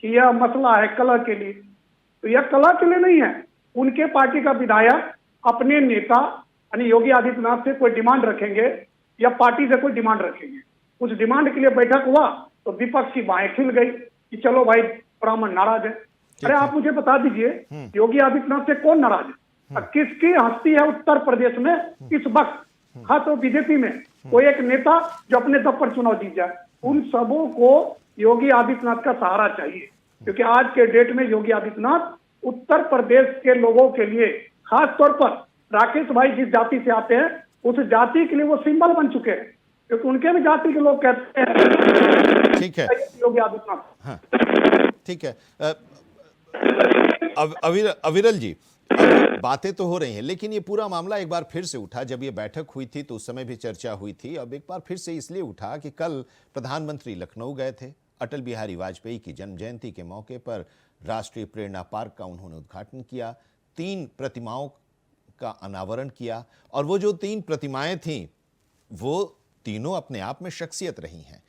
कि यह मसला है कलह के लिए, तो यह कलह के लिए नहीं है। उनके पार्टी का विधायक अपने नेता यानी योगी आदित्यनाथ से कोई डिमांड रखेंगे या पार्टी से कोई डिमांड रखेंगे, उस डिमांड के लिए बैठक हुआ तो विपक्ष की बाहें खिल गई कि चलो भाई ब्राह्मण नाराज है। अरे आप मुझे बता दीजिए योगी आदित्यनाथ से कौन नाराज है, किसकी हस्ती है उत्तर प्रदेश में इस वक्त, हाँ तो बीजेपी में कोई एक नेता जो अपने दम पर चुनाव जीत जाए। उन सबों को योगी आदित्यनाथ का सहारा चाहिए, क्योंकि आज के डेट में योगी आदित्यनाथ उत्तर प्रदेश के लोगों के लिए, खास तौर पर राकेश भाई जिस जाति से आते हैं उस जाति के लिए वो सिंबल बन चुके हैं, क्योंकि उनके भी जाति के लोग कहते हैं। ठीक है योगी आदित्यनाथ, हाँ ठीक है। अविरल जी, अब बातें तो हो रही हैं, लेकिन ये पूरा मामला एक बार फिर से उठा। जब ये बैठक हुई थी तो उस समय भी चर्चा हुई थी, अब एक बार फिर से इसलिए उठा कि कल प्रधानमंत्री लखनऊ गए थे, अटल बिहारी वाजपेयी की जन्म जयंती के मौके पर राष्ट्रीय प्रेरणा पार्क का उन्होंने उद्घाटन किया, 3 प्रतिमाओं का अनावरण किया, और वो जो 3 प्रतिमाएं थीं वो तीनों अपने आप में शख्सियत रही हैं।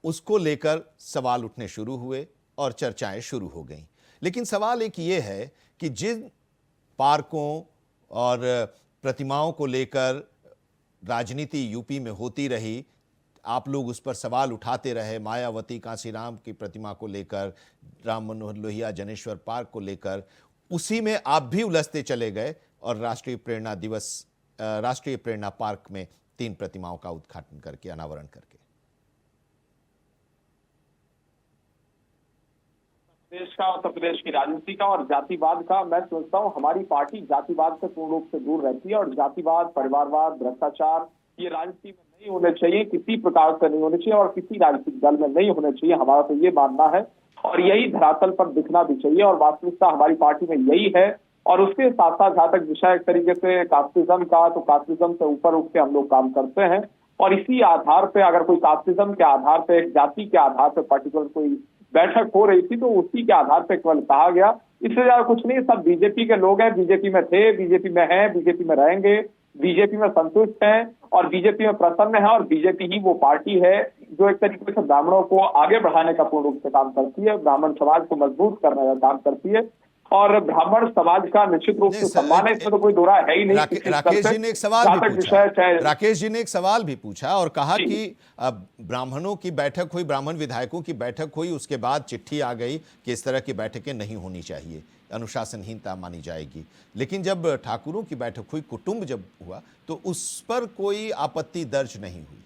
उसको लेकर सवाल उठने शुरू हुए और चर्चाएं शुरू हो गईं। लेकिन सवाल एक ये है कि जिन पार्कों और प्रतिमाओं को लेकर राजनीति यूपी में होती रही, आप लोग उस पर सवाल उठाते रहे, मायावती कांसीराम की प्रतिमा को लेकर, राम मनोहर लोहिया जनेश्वर पार्क को लेकर, उसी में आप भी उलझते चले गए और राष्ट्रीय प्रेरणा पार्क में 3 प्रतिमाओं का उद्घाटन करके, अनावरण करके। देश का, उत्तर प्रदेश की राजनीति का और जातिवाद का, मैं सोचता हूँ हमारी पार्टी जातिवाद से पूर्ण रूप से दूर रहती है और जातिवाद, परिवारवाद, भ्रष्टाचार ये राजनीति में नहीं होने चाहिए, किसी प्रकार से नहीं होने चाहिए और किसी राजनीतिक दल में नहीं होने चाहिए। हमारा तो ये मानना है और यही धरातल पर दिखना भी चाहिए और वास्तविकता हमारी पार्टी में यही है। और उसके साथ साथ जहां तक विषय एक तरीके से कास्टिज्म का, तो कास्टिज्म से ऊपर उठ के हम लोग काम करते हैं और इसी आधार पे अगर कोई कास्टिज्म के आधार पे, जाति के आधार पे पर्टिकुलर कोई बैठक हो रही थी तो उसी के आधार पे केवल कहा गया, इससे ज्यादा कुछ नहीं। सब बीजेपी के लोग हैं, बीजेपी में थे, बीजेपी में हैं, बीजेपी में रहेंगे, बीजेपी में संतुष्ट हैं और बीजेपी में प्रसन्न है और बीजेपी ही वो पार्टी है जो एक तरीके से ब्राह्मणों को आगे बढ़ाने का पूर्ण रूप से काम करती है, ब्राह्मण समाज को मजबूत करने का काम करती है और ब्राह्मण समाज का निश्चित रूप से सम्मान है, इसमें तो कोई दो राय है ही नहीं। राकेश जी ने एक सवाल भी पूछा और कहा कि ब्राह्मणों की बैठक हुई, ब्राह्मण विधायकों की बैठक हुई, उसके बाद चिट्ठी आ गई कि इस तरह की बैठकें नहीं होनी चाहिए, अनुशासनहीनता मानी जाएगी। लेकिन जब ठाकुरों की बैठक हुई, कुटुंब जब हुआ, तो उस पर कोई आपत्ति दर्ज नहीं हुई।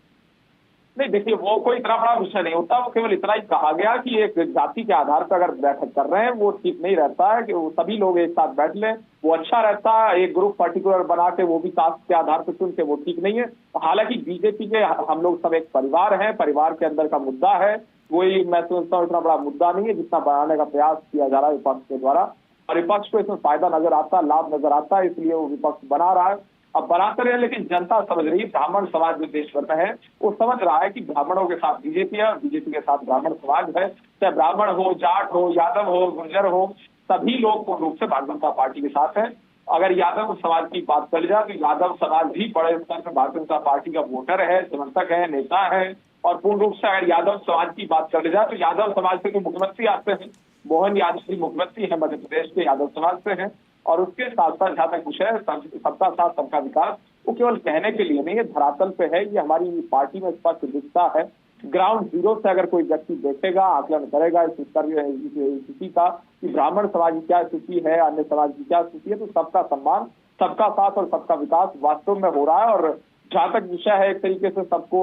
नहीं, देखिए वो कोई इतना बड़ा विषय नहीं होता, वो केवल इतना ही कहा गया कि एक जाति के आधार पर अगर बैठक कर रहे हैं वो ठीक नहीं रहता है कि वो सभी लोग एक साथ बैठ लें, वो अच्छा रहता है। एक ग्रुप पर्टिकुलर बना के वो भी कास्ट के आधार पर चुन के वो ठीक नहीं है। हालांकि बीजेपी के हम लोग सब एक परिवार हैं, परिवार के अंदर का मुद्दा है, वही मैं समझता हूँ इतना बड़ा मुद्दा नहीं है जितना बनाने का प्रयास किया जा रहा है विपक्ष के द्वारा और विपक्ष को इसमें फायदा नजर आता है, लाभ नजर आता है, इसलिए वो विपक्ष बना रहा है। अब बनाते रहे, लेकिन जनता समझ रही है, ब्राह्मण समाज जो देश भर में है वो समझ रहा है कि ब्राह्मणों के साथ बीजेपी है और बीजेपी के साथ ब्राह्मण समाज है। चाहे ब्राह्मण हो, जाट हो, यादव हो, गुर्जर हो, सभी लोग पूर्ण रूप से भारतीय जनता पार्टी के साथ है। अगर यादव समाज की बात कर जाए तो यादव समाज भी बड़े स्तर पर भारतीय जनता पार्टी का वोटर है, समर्थक है, नेता है। और पूर्ण रूप से अगर यादव समाज की बात कर जाए तो यादव समाज से तो मुख्यमंत्री आते हैं, मोहन यादव जी मुख्यमंत्री है मध्य प्रदेश के, यादव समाज से हैं। और उसके साथ साथ जहां तक विषय सबका साथ सबका विकास, वो केवल कहने के लिए नहीं है, धरातल पे है। ये हमारी पार्टी में स्पष्ट दिखता है। ग्राउंड जीरो से अगर कोई व्यक्ति देखेगा, आकलन करेगा इस स्थिति का कि ब्राह्मण समाज की क्या स्थिति है, अन्य समाज की क्या स्थिति है, तो सबका सम्मान, सबका साथ और सबका विकास वास्तव में हो रहा है। और जहां तक विषय है एक तरीके से सबको,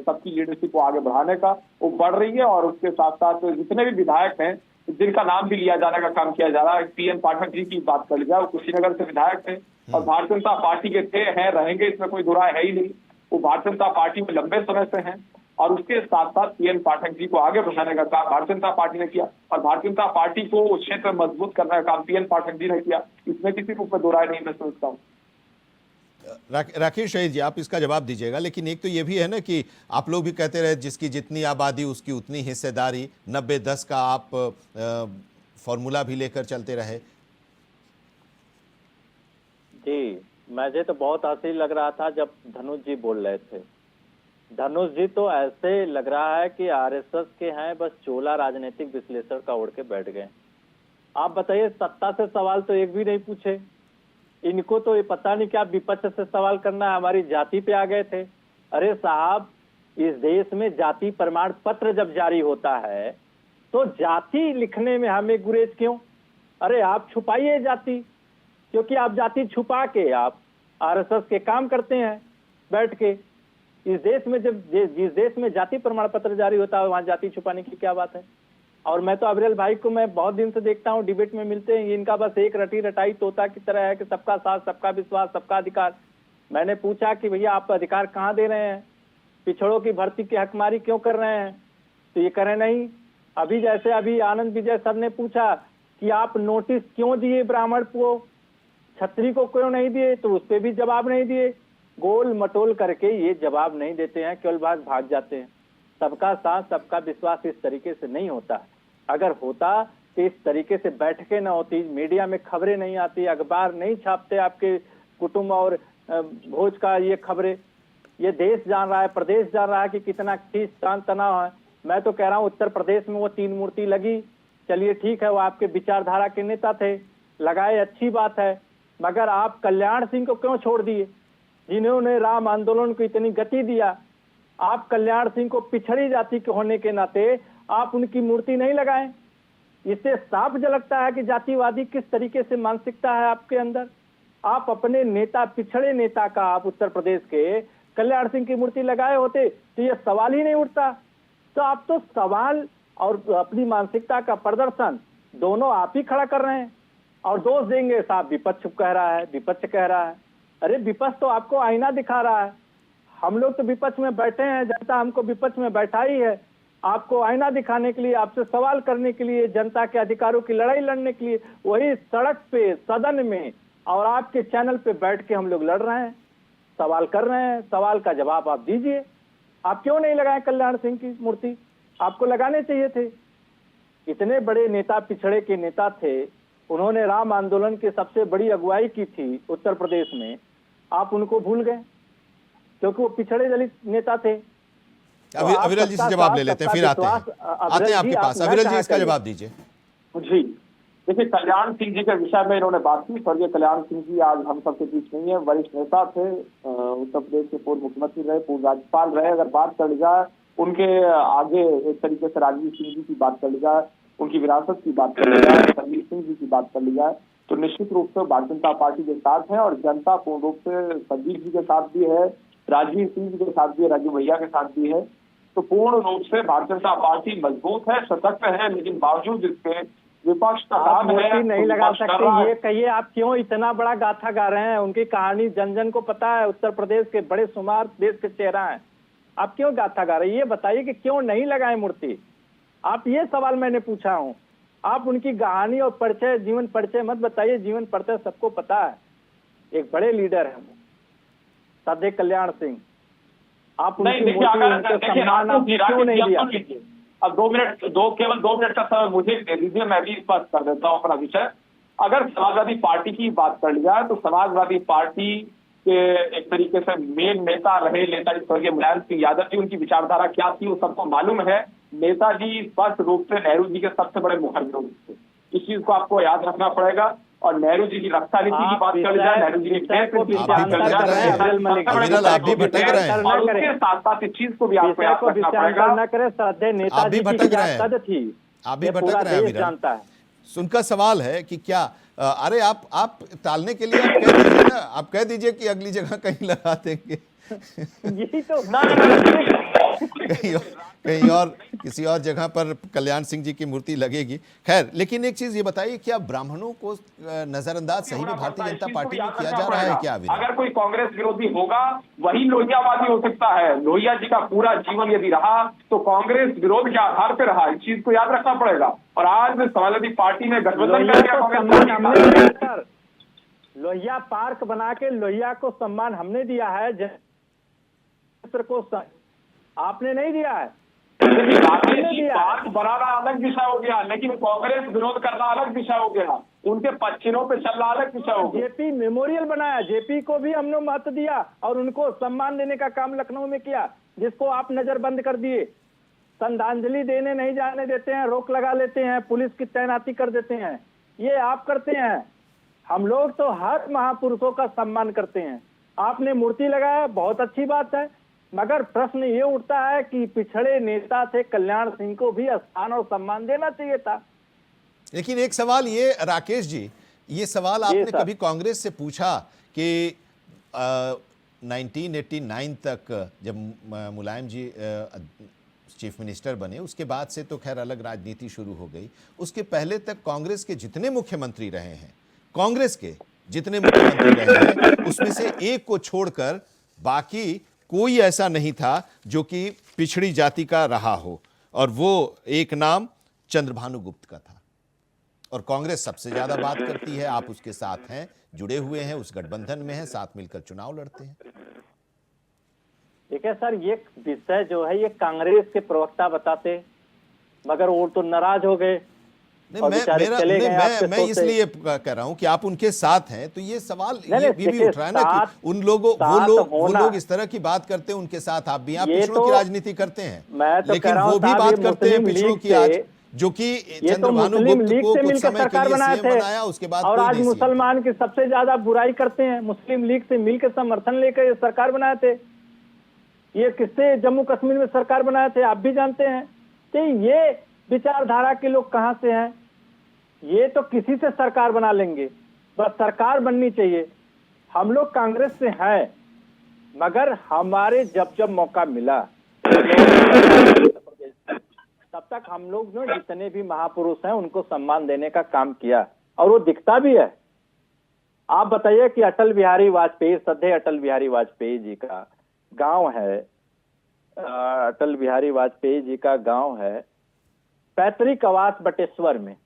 सबकी लीडरशिप को आगे बढ़ाने का, वो बढ़ रही है। और उसके साथ साथ जितने भी विधायक हैं जिनका नाम भी लिया जाने का काम किया जा रहा है, पीएन पाठक जी की बात कर ली जाए, वो कुशीनगर से विधायक थे और भारतीय जनता पार्टी के थे, हैं, रहेंगे, इसमें कोई दुराय है ही नहीं। वो भारतीय जनता पार्टी में लंबे समय से हैं और उसके साथ साथ पीएन पाठक जी को आगे बढ़ाने का काम भारतीय जनता पार्टी ने किया और भारतीय जनता पार्टी को उस क्षेत्र में मजबूत करने का काम पीएन पाठक जी ने किया। इसमें किसी रूप में दुराय नहीं मैं समझता हूँ। राकेश शहीद जी, आप इसका जवाब दीजिएगा। लेकिन एक तो ये भी है ना कि आप लोग भी कहते रहे जिसकी जितनी आबादी उसकी उतनी हिस्सेदारी, 90-10 का आप फॉर्मूला भी लेकर चलते रहे। जी, मुझे तो बहुत हंसी लग रहा था जब धनुष जी बोल रहे थे। धनुष जी तो ऐसे लग रहा है कि आरएसएस के हैं, बस चोला राजनीतिक विश्लेषण का ओढ़ के बैठ गए। आप बताइए, सत्ता से सवाल तो एक भी नहीं पूछे। इनको तो ये पता नहीं क्या विपक्ष से सवाल करना है, हमारी जाति पे आ गए थे। अरे साहब, इस देश में जाति प्रमाण पत्र जब जारी होता है तो जाति लिखने में हमें गुरेज क्यों? अरे आप छुपाइए जाति, क्योंकि आप जाति छुपा के आप आरएसएस के काम करते हैं बैठ के। इस देश में जब जिस देश में जाति प्रमाण पत्र जारी होता है वहां जाति छुपाने की क्या बात है? और मैं तो अविरल भाई को मैं बहुत दिन से देखता हूँ, डिबेट में मिलते हैं, इनका बस एक रटी रटाई तोता की तरह है कि सबका साथ, सबका विश्वास, सबका अधिकार। मैंने पूछा कि भैया आप अधिकार कहाँ दे रहे हैं, पिछड़ों की भर्ती की हकमारी क्यों कर रहे हैं? तो ये करें नहीं। अभी जैसे अभी आनंद विजय सर ने पूछा कि आप नोटिस क्यों दिए ब्राह्मण को, छत्री को क्यों नहीं दिए, तो उस पर भी जवाब नहीं दिए। गोल मटोल करके ये जवाब नहीं देते हैं, केवल भाग जाते हैं। सबका साथ, सबका विश्वास इस तरीके से नहीं होता। अगर होता तो इस तरीके से बैठकें न होती, मीडिया में खबरें नहीं आती, अखबार नहीं छापते आपके कुटुंब और भोज का ये खबरें। ये देश जान रहा है, प्रदेश जान रहा है कि कितना खींच तान तनाव है। मैं तो कह रहा हूँ उत्तर प्रदेश में वो 3 मूर्ति लगी, चलिए ठीक है, वो आपके विचारधारा के नेता थे, लगाए, अच्छी बात है। मगर आप कल्याण सिंह को क्यों छोड़ दिए, जिन्होंने राम आंदोलन को इतनी गति दिया? आप कल्याण सिंह को पिछड़ी जाति के होने के नाते आप उनकी मूर्ति नहीं लगाएं। इससे साफ झलकता है कि जातिवादी किस तरीके से मानसिकता है आपके अंदर। आप अपने नेता, पिछड़े नेता का आप उत्तर प्रदेश के कल्याण सिंह की मूर्ति लगाए होते तो ये सवाल ही नहीं उठता। तो आप तो सवाल और अपनी मानसिकता का प्रदर्शन दोनों आप ही खड़ा कर रहे हैं और दोष देंगे साहब विपक्ष कह रहा है, विपक्ष कह रहा है। अरे विपक्ष तो आपको आईना दिखा रहा है। हम लोग तो विपक्ष में बैठे हैं, जनता हमको विपक्ष में बैठा ही है आपको आईना दिखाने के लिए, आपसे सवाल करने के लिए, जनता के अधिकारों की लड़ाई लड़ने के लिए। वही सड़क पे, सदन में और आपके चैनल पे बैठ के हम लोग लड़ रहे हैं, सवाल कर रहे हैं। सवाल का जवाब आप दीजिए। आप क्यों नहीं लगाए कल्याण सिंह की मूर्ति? आपको लगाने चाहिए थे। इतने बड़े नेता, पिछड़े के नेता थे, उन्होंने राम आंदोलन की सबसे बड़ी अगुवाई की थी उत्तर प्रदेश में। आप उनको भूल गए क्योंकि वो पिछड़े दलित नेता थे। अविरल जी से जवाब ले लेते हैं, फिर आते हैं आपके पास। अविरल जी इसका जवाब दीजिए। जी देखिए, कल्याण सिंह जी के विषय में इन्होंने बात की। स्वर्गीय कल्याण सिंह जी आज हम सबके बीच नहीं है, वरिष्ठ नेता थे, उत्तर प्रदेश के पूर्व मुख्यमंत्री रहे, पूर्व राज्यपाल रहे। अगर बात कर ली जाए उनके आगे एक तरीके से राजवीर सिंह जी की बात कर ली जाए, उनकी विरासत की बात कर ली जाए, संजीव सिंह जी की बात कर ली जाए, तो निश्चित रूप से भारतीय जनता पार्टी के साथ है और जनता पूर्ण रूप से संजीव जी के साथ भी है, राजवीर सिंह जी के साथ भी है, राजू भैया के साथ भी है। तो पूर्ण रूप से भारतीय जनता पार्टी मजबूत है, सशक्त है, लेकिन बावजूद इसके विपक्ष का काम है नहीं लगा सकते। ये कहिए आप क्यों इतना बड़ा गाथा गा रहे हैं? उनकी कहानी जन जन को पता है, उत्तर प्रदेश के बड़े शुमार देश के चेहरा है। आप क्यों गाथा गा रहे हैं? ये बताइए कि क्यों नहीं लगाए मूर्ति? आप ये सवाल मैंने पूछा हूँ। आप उनकी कहानी और परिचय, जीवन परिचय मत बताइए। जीवन परिचय सबको पता है, एक बड़े लीडर है, साध्य कल्याण सिंह, आप नहीं उनकी देखिए, मूर्ति, अगर उनका देखिए सम्मान आप क्यों नहीं दिया? अब 2 मिनट, केवल 2 मिनट का समय मुझे दे दीजिए, मैं भी स्पष्ट कर देता हूँ अपना विषय। अगर समाजवादी पार्टी की बात कर लिया तो समाजवादी पार्टी के एक तरीके से मेन नेता रहे नेताजी स्वर्गीय मुलायम सिंह यादव जी, उनकी विचारधारा क्या थी वो सबको मालूम है। नेताजी स्पष्ट रूप से नेहरू जी के सबसे बड़े मुखर विरोधी थे, इस चीज को आपको याद रखना पड़ेगा। और नेहरू जी की रक्षा नीति की बात कर जाए, नेहरू जी की देश नीति की बात कर जाए, अविरल, आप भी भटक रहे हैं। और उसके साथ साथ इस चीज को भी आपको याद रखना पड़ेगा। न करे, श्रद्धेय नेताजी की क्या कद थी, आप भी ये भटक पूरा रहे हैं देश अविरल। जानता है। उनका सवाल है कि क्या अरे आप टालने के लिए आप कह दीजिए ना, आप कह दीजिए कि अगली जगह कहीं लगा देंगे। यही तो कहीं और किसी और जगह पर कल्याण सिंह जी की मूर्ति लगेगी। खैर, लेकिन एक चीज ये बताइए, क्या ब्राह्मणों को नजरअंदाज सही में भारतीय जनता पार्टी में किया जा रहा है क्या? अगर कोई कांग्रेस विरोधी होगा वही लोहियावादी हो सकता है। लोहिया जी का पूरा जीवन यदि रहा तो कांग्रेस विरोध के आधार पर रहा, इस चीज को याद रखना पड़ेगा। और आज समाजवादी पार्टी ने गठबंधन कर दिया कांग्रेस। लोहिया पार्क बना के लोहिया को सम्मान हमने दिया है, को आपने नहीं दिया है। पार्क बनाना अलग विषय हो गया, लेकिन कांग्रेस विरोध करना अलग विषय हो गया, उनके पच्चीनों पे चलना अलग विषय हो गया। जेपी मेमोरियल बनाया, जेपी को भी हमने महत्व दिया और उनको सम्मान देने का काम लखनऊ में किया, जिसको आप नजरबंद कर दिए। श्रद्धांजलि देने नहीं जाने देते हैं, रोक लगा लेते हैं, पुलिस की तैनाती कर देते हैं, ये आप करते हैं। हम लोग तो हर महापुरुषों का सम्मान करते हैं। आपने मूर्ति लगाया, बहुत अच्छी बात है, मगर प्रश्न ये उठता है कि पिछड़े नेता थे कल्याण सिंह को भी स्थान और सम्मान देना चाहिए था। लेकिन एक सवाल ये, राकेश जी, ये सवाल आपने कभी कांग्रेस से पूछा कि 1989 तक जब मुलायम जी चीफ मिनिस्टर बने, उसके बाद से तो खैर अलग राजनीति शुरू हो गई, उसके पहले तक कांग्रेस के जितने मुख्यमंत्री रहे हैं, कांग्रेस के जितने मुख्यमंत्री रहे हैं, उसमें से एक को छोड़कर बाकी कोई ऐसा नहीं था जो कि पिछड़ी जाति का रहा हो, और वो एक नाम चंद्रभानु गुप्त का था। और कांग्रेस सबसे ज्यादा बात करती है, आप उसके साथ हैं, जुड़े हुए हैं, उस गठबंधन में हैं, साथ मिलकर चुनाव लड़ते हैं। ठीक है सर, ये विषय जो है ये कांग्रेस के प्रवक्ता बताते, मगर वो तो नाराज हो गए। मैं इसलिए कह रहा हूं कि आप उनके साथ हैं, तो ये सवाल ये भी उठ रहा है ना कि उन लोगों वो लोग इस तरह की बात करते हैं, उनके साथ आप भी, आप पिछड़ों की राजनीति करते हैं, लेकिन वो भी बात करते हैं पिछड़ों की आज, जो कि चंद्रभानु गुप्त को कुछ समय के लिए सीएम बनाया, उसके बाद और आज मुसलमान की सबसे ज्यादा बुराई करते हैं। मुस्लिम लीग से मिलकर समर्थन लेकर ये सरकार बनाए थे। ये किससे जम्मू कश्मीर में सरकार बनाए थे आप भी जानते हैं। तो ये विचारधारा के लोग कहां से हैं? ये तो किसी से सरकार बना लेंगे, बस सरकार बननी चाहिए। हम लोग कांग्रेस से हैं, मगर हमारे जब जब मौका मिला तब तक हम लोग जो जितने भी महापुरुष हैं उनको सम्मान देने का काम किया, और वो दिखता भी है। आप बताइए कि अटल बिहारी वाजपेयी, श्रद्धेय अटल बिहारी वाजपेयी जी का गांव है, अटल बिहारी वाजपेयी जी का गांव है पैतृक आवास बटेश्वर में।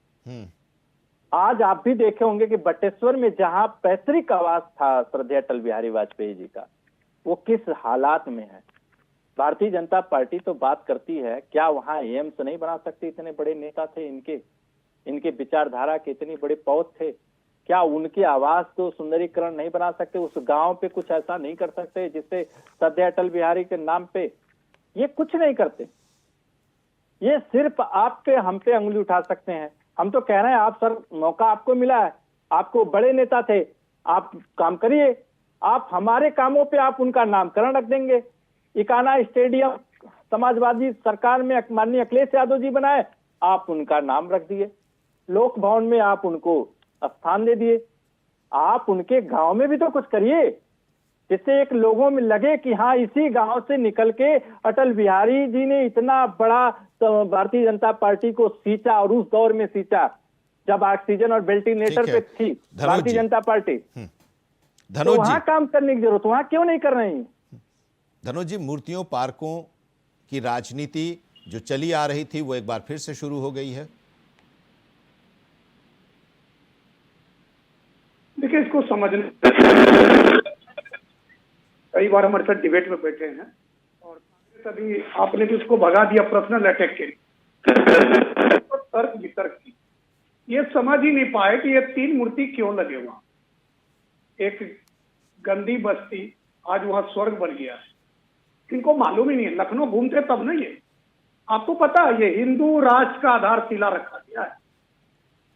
आज आप भी देखे होंगे कि बटेश्वर में जहां पैतृक आवास था श्रद्धेय अटल बिहारी वाजपेयी जी का, वो किस हालात में है। भारतीय जनता पार्टी तो बात करती है, क्या वहां एम्स नहीं बना सकते? इतने बड़े नेता थे इनके विचारधारा के इतने बड़े पौध थे, क्या उनके आवास को सुंदरीकरण नहीं बना सकते? उस गांव पे कुछ ऐसा नहीं कर सकते जिससे श्रद्धेय अटल बिहारी के नाम पे? ये कुछ नहीं करते। ये सिर्फ आप पे हम पे अंगुली उठा सकते हैं। हम तो कह रहे हैं, आप सर मौका आपको मिला है, आपको बड़े नेता थे, आप काम करिए। आप हमारे कामों पे आप उनका नामकरण रख देंगे। इकाना स्टेडियम समाजवादी सरकार में माननीय अखिलेश यादव जी बनाए, आप उनका नाम रख दिए। लोक भवन में आप उनको स्थान दे दिए। आप उनके गांव में भी तो कुछ करिए, जिससे एक लोगों में लगे कि हाँ, इसी गांव से निकल के अटल बिहारी जी ने इतना बड़ा भारतीय जनता पार्टी को सींचा, और उस दौर में सींचा जब ऑक्सीजन और वेंटिलेटर पे थी भारतीय जनता पार्टी। तो वहां काम करने की जरूरत, वहां क्यों नहीं कर रहे हैं? धनोज जी, मूर्तियों पार्कों की राजनीति जो चली आ रही थी वो एक बार फिर से शुरू हो गई है। देखिए, इसको समझने कई बार हमारे साथ डिबेट में बैठे हैं, और कांग्रेस अभी आपने भी उसको भगा दिया पर्सनल अटैक के लिए। तो तर्क वितर्क की ये समझ ही नहीं पाए कि ये 3 मूर्ति क्यों लगे वहां। एक गंदी बस्ती आज वहां स्वर्ग बन गया है, इनको मालूम ही नहीं है। लखनऊ घूमते तब ना ये आपको पता है, ये हिंदू राष्ट्र का आधारशिला रखा गया है।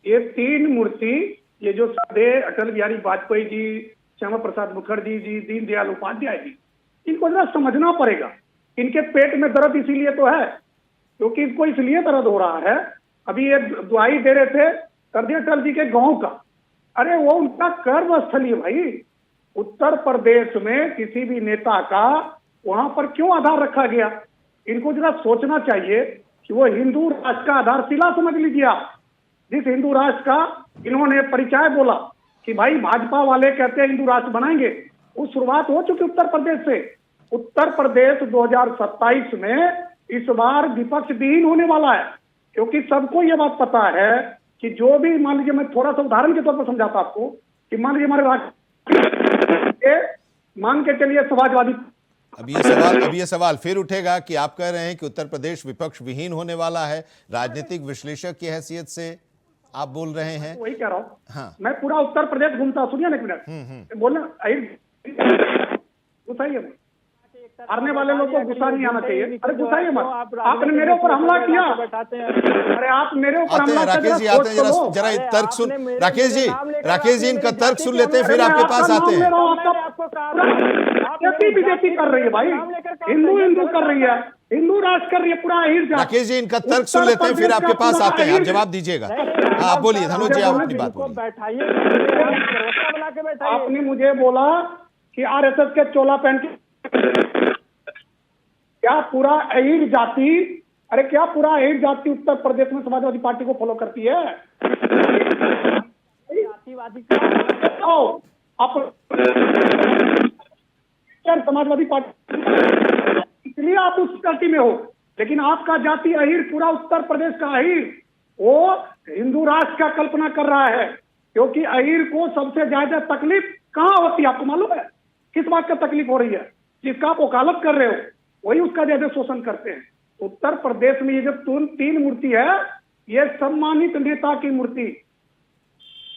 ये 3 मूर्ति, ये जो सदे अटल बिहारी वाजपेयी जी, श्यामा प्रसाद मुखर्जी जी, दीनदयाल उपाध्याय जी, इनको जरा समझना पड़ेगा। इनके पेट में दर्द इसीलिए तो है क्योंकि इनको इसलिए दर्द हो रहा है। अभी ये दुआई दे रहे थे करदी अटल जी के गांव का, अरे वो उनका कर्म स्थल है भाई। उत्तर प्रदेश में किसी भी नेता का वहां पर क्यों आधार रखा गया? इनको जरा सोचना चाहिए कि वो हिंदू राष्ट्र का आधारशिला समझ लीजिए आप। जिस हिंदू राष्ट्र का इन्होंने परिचय बोला कि भाई भाजपा वाले कहते हैं हिंदू राष्ट्र बनाएंगे, वो शुरुआत हो चुकी उत्तर प्रदेश से। उत्तर प्रदेश 2027 में इस बार विपक्ष विहीन होने वाला है, क्योंकि सबको ये बात पता है कि जो भी, मान लीजिए मैं थोड़ा सा उदाहरण के तौर पर समझाता आपको कि मान लीजिए हमारे मान के चलिए समाजवादी। अब ये सवाल फिर उठेगा कि आप कह रहे हैं कि उत्तर प्रदेश विपक्ष विहीन होने वाला है। राजनीतिक विश्लेषक की हैसियत से आप बोल रहे हैं। वही कह रहा हूँ। हाँ। मैं पूरा उत्तर प्रदेश घूमता, सुनिए ना एक मिनट बोलना। गुस्साइए, हारने वाले लोग को गुस्सा नहीं आना चाहिए। अरे गुस्साइए मत, आपने मेरे ऊपर हमला किया। अरे आप मेरे ऊपर हमला कर, राकेश जी आते हैं, जरा तर्क सुन। राकेश जी इनका तर्क सुन लेते हैं, फिर आपके पास आते हैं। बीजेपी कर रही है भाई, हिंदू कर रही है, हिंदू राष्ट्र कर रही है पूरा। राकेश जी इनका तर्क सुन लेते हैं, फिर आपके पास आते हैं, आप जवाब दीजिएगा। हाँ बोलिए धनुष जी, आप अपनी बात बोलिए। आपने मुझे बोला कि आरएसएस के चोला पहन के क्या पूरा अहीर जाति, अरे क्या पूरा अहीर जाति उत्तर प्रदेश में समाजवादी पार्टी को फॉलो करती है? समाजवादी पार्टी, इसलिए आप उस पार्टी में हो, लेकिन आपका जाति अहीर, पूरा उत्तर प्रदेश का अहीर, वो हिंदू राष्ट्र का कल्पना कर रहा है। क्योंकि अहीर को सबसे ज्यादा तकलीफ कहाँ होती है आपको मालूम है? किस बात का तकलीफ हो रही है? जिसका आप वकालत कर रहे हो वही उसका ज्यादा शोषण करते हैं। उत्तर प्रदेश में ये जो 3 मूर्ति है, ये सम्मानित नेता की मूर्ति।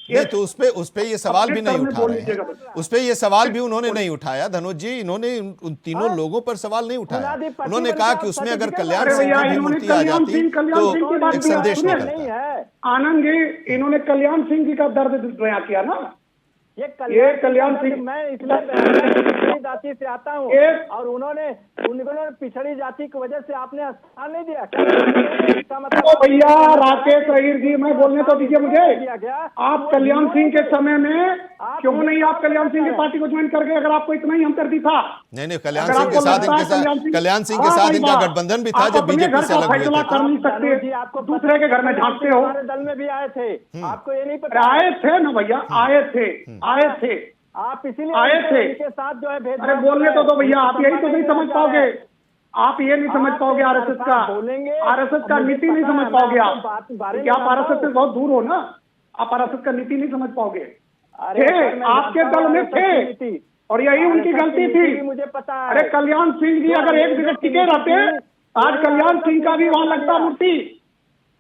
ये तो उस पे ये सवाल भी नहीं उठा रहे हैं। उस पे ये सवाल भी उन्होंने नहीं उठाया धनुष जी। इन्होंने उन तीनों लोगों पर सवाल नहीं उठाया। उन्होंने कहा कि उसमें अगर कल्याण सिंह की मूर्ति आ जाती तो एक संदेश निकलता। आनंद जी, इन्होंने कल्याण सिंह जी का दर्द बयां किया ना। ये कल्याण सिंह, मैं इसलिए जाति से आता हूँ और उन्होंने पिछड़ी जाति की वजह से आपने स्थान नहीं दिया। भैया राकेश अहीर जी, मैं बोलने तो दीजिए मुझे। आप कल्याण सिंह के समय में क्यों नहीं आप कल्याण सिंह की पार्टी को ज्वाइन करके, अगर आपको इतना ही हमदर्दी था? नहीं, कल्याण सिंह के साथ इनका गठबंधन भी था जब बीजेपी से अलग हुए थे। कर नहीं सकते, आपको दूसरे के घर में झांकते हो। दल में भी आए थे, आपको ये नहीं पता? आए थे ना भैया, आए थे आप इसीलिए आए थे के साथ जो है भेद। अरे बोलने तो दो भैया, आप यही तो नहीं समझ पाओगे। आप ये नहीं समझ पाओगे आरएसएस का नीति नहीं समझ पाओगे आप, क्योंकि आप आरएसएस से बहुत दूर हो ना। आप आरएसएस का नीति नहीं समझ पाओगे। आपके दल में थे और यही उनकी गलती थी। मुझे पता है। अरे कल्याण सिंह जी अगर एक जगह टिके रहते, आज कल्याण सिंह का भी वहां लगता मूर्ति।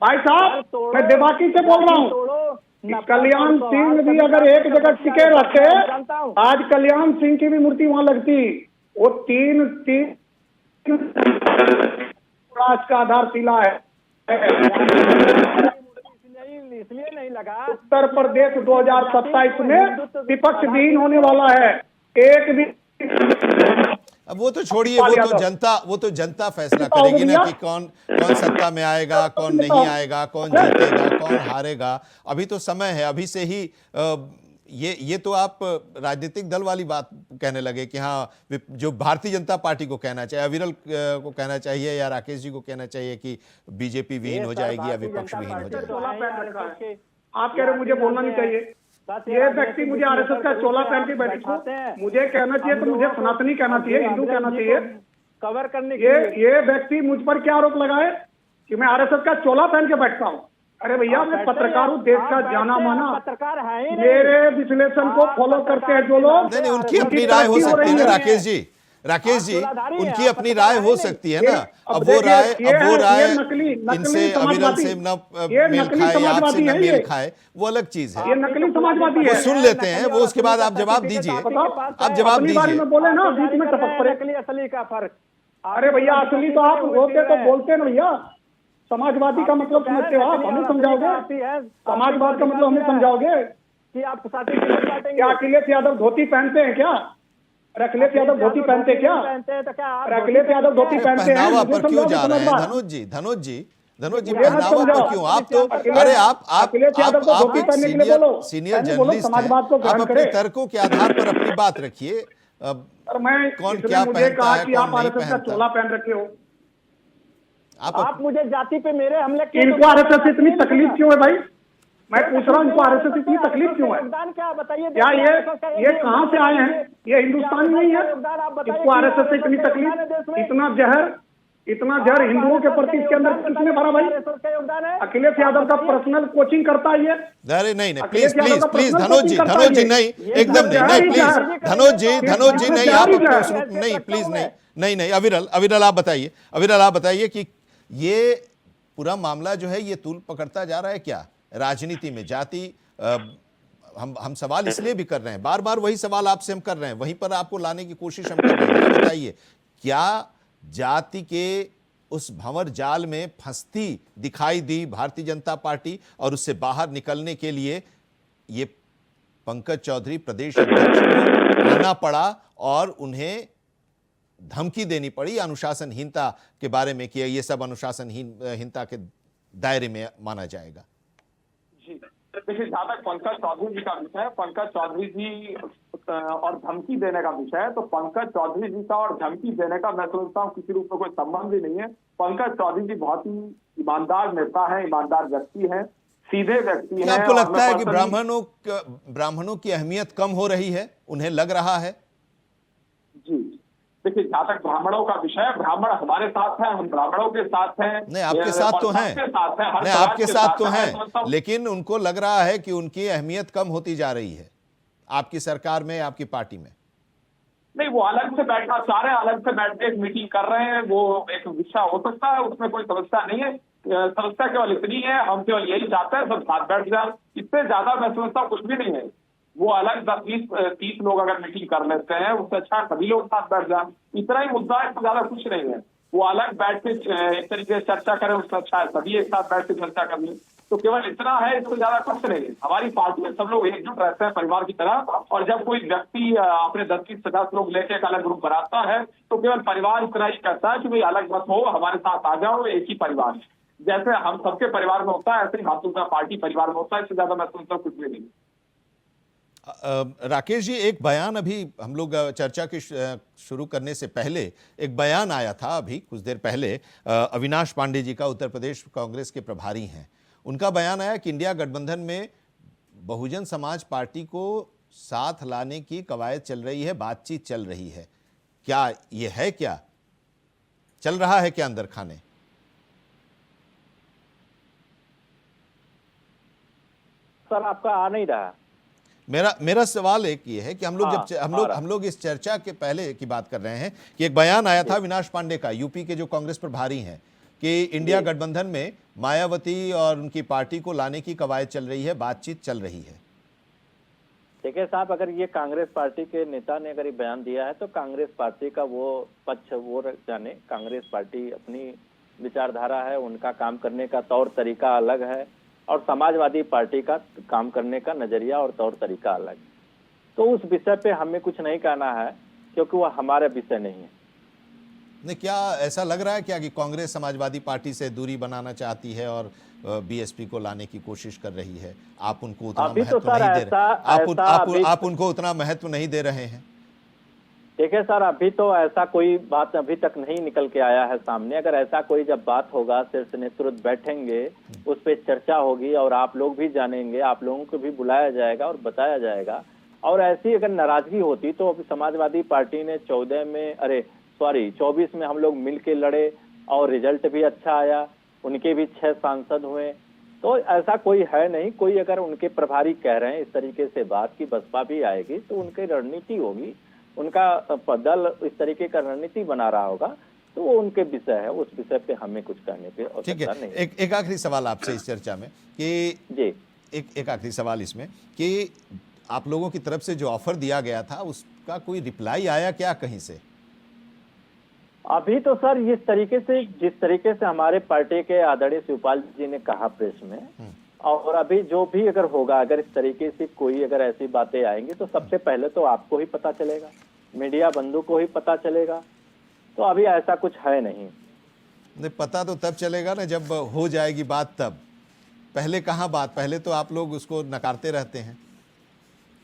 भाई साहब, मैं देवाकी से बोल रहा हूँ, कल्याण सिंह भी अगर एक जगह टिके रहते, आज कल्याण सिंह की भी मूर्ति वहां लगती। वो 3 राष्ट्र का आधारशिला है। इसलिए नहीं लगा। उत्तर प्रदेश 2027 में विपक्ष विहीन होने वाला है। एक भी, अब वो तो छोड़िए, वो तो जनता फैसला करेगी ना कि कौन सत्ता में आएगा, कौन नहीं आएगा, कौन जीतेगा, कौन हारेगा। अभी तो समय है। अभी से ही ये तो आप राजनीतिक दल वाली बात कहने लगे कि हाँ, जो भारतीय जनता पार्टी को कहना चाहिए, अविरल को कहना चाहिए या राकेश जी को कहना चाहिए कि बीजेपी विहीन हो जाएगी या विपक्ष विहीन हो जाएगा। आप कह रहे मुझे बोलना नहीं चाहिए। ये व्यक्ति मुझे आरएसएस का चोला पहन के बैठे, मुझे कहना चाहिए तो मुझे सनातनी कहना चाहिए, हिंदू कहना चाहिए। कवर करने ये व्यक्ति मुझ पर क्या आरोप लगाए कि मैं आरएसएस का चोला पहन के बैठता हूँ। अरे भैया, मैं पत्रकार हूँ, देश का जाना माना पत्रकार है। मेरे विश्लेषण को फॉलो करते हैं जो लोग। नहीं, उनकी अपनी राय हो सकती है ना राकेश जी। राकेश जी, मूलाधारी हैं, उनकी आप अपनी पता राय है हो नहीं। सकती है ना। अब अब वो देखिए, राय ये नकली इनसे अविरल समाजवादी, से न ये मेल नकली खाए, आपसे समाजवादी न है मेल ये। खाए, वो अलग चीज है। ये नकली समाजवादी वो है। सुन लेते हैं, वो उसके बाद आप जवाब दीजिए। आप जवाब अपनी बारी दीजिए। में बोले ना, बीच में टपक पड़े। नकली असली का फर्क। अरे भैया, असली तो आप होते तो बोलते ना भैया। समाजवादी का मतलब समझते हो आप, हमें समझाओगे? समाजवाद का मतलब हमें समझाओगे कि आप सर्टिफिकेट बांटेंगे। क्या अखिलेश यादव धोती पहनते हैं क्या? अखिलेश यादव धोती पहनते हैं क्या? पहनते हैं तो क्या आप अखिलेश यादव धोती पहनते हैं? पहनावा मुझे पर क्यों समझाओ जा रहे हैं समाजवाद। धनुष जी मुझे मत पहनावा पर समझाओ। क्यों? आप तो अखिलेश- अरे आप अखिलेश यादव को धोती एक पहनने के लिए बोलो। सीनियर पहले बोलो, जर्नलिस्ट समाजवाद को हैं। ग्रहण आप अपने करें। तर्कों के आधार पर अपनी बात रखिए। अब और मैं कौन इसने क्या मुझे पहनता कहा है, कि कौन आप नहीं आरएसएस का पहनता। चोला पहन रखे हो। आप मुझे जाति पे मेरे हमले किए। इनको आरएसएस से इतनी तकलीफ क्यों है भाई? मैं पूछ रहा हूँ, इनको आरएसएस से इतनी तकलीफ क्यों है? योगदान क्या बताइए। क्या ये कहाँ से आए हैं? ये हिंदुस्तान नहीं है? इसको आरएसएस से इतनी तकलीफ, इतना जहर हिंदुओं के प्रति इसके अंदर किसने भरा भाई? अखिलेश यादव का पर्सनल कोचिंग करता है ये। अरे नहीं प्लीज अखिलेश प्लीज यादव का प्लीज personal धनुष coaching जी करता है ये। नहीं, एकदम नहीं प्लीज धनुष जी नहीं, आप अपने उसरूप नहीं, प्लीज नहीं अविरल आप बताइए कि ये पूरा मामला जो है ये तूल पकड़ता जा रहा है क्या राजनीति में? जाति हम सवाल इसलिए भी कर रहे हैं, बार बार वही सवाल आपसे हम कर रहे हैं, वहीं पर आपको लाने की कोशिश हम कर रहे हैं। ये बताइए, क्या जाति के उस भंवर जाल में फंसती दिखाई दी भारतीय जनता पार्टी और उससे बाहर निकलने के लिए ये पंकज चौधरी प्रदेश अध्यक्ष को आना पड़ा और उन्हें धमकी देनी पड़ी अनुशासनहीनता के बारे में कि ये सब अनुशासनहीनता के दायरे में माना जाएगा? जी देखिए, जहाँ तक पंकज चौधरी जी का विषय है, पंकज चौधरी जी और धमकी देने का विषय है, तो पंकज चौधरी जी का और धमकी देने का मैं समझता हूँ किसी रूप में कोई संबंध ही नहीं है। पंकज चौधरी जी बहुत ही ईमानदार नेता है, ईमानदार व्यक्ति है, सीधे व्यक्ति है। आपको लगता है कि ब्राह्मणों की अहमियत कम हो रही है, उन्हें लग रहा है? जी देखिए, जहाँ तक ब्राह्मणों का विषय है, ब्राह्मण हमारे साथ हैं, हम ब्राह्मणों के साथ हैं। नहीं, आपके साथ तो हैं, नहीं आपके साथ तो हैं, लेकिन उनको लग रहा है कि उनकी अहमियत कम होती जा रही है आपकी सरकार में, आपकी पार्टी में। नहीं, वो अलग से बैठना चाह रहे हैं, अलग से बैठ के एक मीटिंग कर रहे हैं, वो एक विषय हो सकता है, उसमें कोई समस्या नहीं है। समस्या केवल इतनी है, हम केवल यही चाहते हैं सब साथ बैठ जाए, इससे ज्यादा मैं समझता हूँ कुछ भी नहीं है। वो अलग 10-20-30 लोग अगर मीटिंग कर लेते हैं, उससे अच्छा सभी लोग साथ बैठ जाए, इतना ही मुद्दा है, ज्यादा कुछ नहीं है। वो अलग बैठ के एक तरीके से चर्चा करें, उससे अच्छा है सभी एक साथ बैठ के चर्चा कर लें, तो केवल इतना है, इससे ज्यादा कुछ नहीं है। हमारी पार्टी में सब लोग एकजुट रहते हैं परिवार की तरह, और जब कोई व्यक्ति अपने 10-20-50 लोग लेके एक अलग ग्रुप बनाता है तो केवल परिवार इतना ही कहता है कि भाई अलग मत हो, हमारे साथ आ जाओ, एक ही परिवार है। जैसे हम सबके परिवार में होता है, ऐसे ही भारतीय जनता पार्टी परिवार में होता है, इससे ज्यादा मैं समझता हूँ कुछ भी नहीं। राकेश जी, एक बयान अभी हम लोग चर्चा की शुरू करने से पहले एक बयान आया था, अभी कुछ देर पहले अविनाश पांडे जी का, उत्तर प्रदेश कांग्रेस के प्रभारी हैं, उनका बयान आया कि इंडिया गठबंधन में बहुजन समाज पार्टी को साथ लाने की कवायद चल रही है, बातचीत चल रही है। क्या ये है, क्या चल रहा है क्या अंदर खाने? सर आपका आ नहीं रहा। मेरा सवाल एक ये है कि हम लोग इस चर्चा के पहले की बात कर रहे हैं कि एक बयान आया था अविनाश पांडे का, यूपी के जो कांग्रेस प्रभारी हैं, कि इंडिया गठबंधन में मायावती और उनकी पार्टी को लाने की कवायद चल रही है, बातचीत चल रही है। देखिए साहब, अगर ये कांग्रेस पार्टी के नेता ने अगर ये बयान दिया है तो कांग्रेस पार्टी का वो पक्ष वो जाने। कांग्रेस पार्टी अपनी विचारधारा है, उनका काम करने का तौर तरीका अलग है, और समाजवादी पार्टी का काम करने का नजरिया और तौर तरीका अलग। तो उस विषय पे हमें कुछ नहीं कहना है, क्योंकि वह हमारा विषय नहीं है। नहीं, क्या ऐसा लग रहा है क्या कि कांग्रेस समाजवादी पार्टी से दूरी बनाना चाहती है और बीएसपी को लाने की कोशिश कर रही है? आप उनको उतना महत्व नहीं दे रहे, आप उनको उतना महत्व नहीं दे रहे हैं? देखिए सर, अभी तो ऐसा कोई बात अभी तक नहीं निकल के आया है सामने। अगर ऐसा कोई जब बात होगा, शीर्ष नेतृत्व बैठेंगे, उस पर चर्चा होगी और आप लोग भी जानेंगे, आप लोगों को भी बुलाया जाएगा और बताया जाएगा। और ऐसी अगर नाराजगी होती तो अभी समाजवादी पार्टी ने 24 में हम लोग मिल के लड़े और रिजल्ट भी अच्छा आया, उनके भी 6 सांसद हुए। तो ऐसा कोई है नहीं। कोई अगर उनके प्रभारी कह रहे हैं इस तरीके से बात की बसपा भी आएगी, तो उनकी रणनीति होगी। उनका दल इस तरीके का रणनीति बना रहा होगा तो वो उनके विषय है, उस विषय पे हमें कुछ कहने पे ठीक है। नहीं। एक आखिरी सवाल आपसे इस चर्चा में कि जी एक आखिरी सवाल इसमें कि आप लोगों की तरफ से जो ऑफर दिया गया था उसका कोई रिप्लाई आया क्या कहीं से? अभी तो सर इस तरीके से, जिस तरीके से हमारे पार्टी के आदरणीय शिवपाल जी ने कहा प्रेस में, और अभी जो भी अगर होगा, अगर इस तरीके से कोई अगर ऐसी बातें आएंगी तो सबसे पहले तो आपको ही पता चलेगा, मीडिया बंधु को ही पता चलेगा। तो अभी ऐसा कुछ है नहीं। पता तो तब चलेगा ना जब हो जाएगी बात, तब पहले कहाँ बात, पहले तो आप लोग उसको नकारते रहते हैं।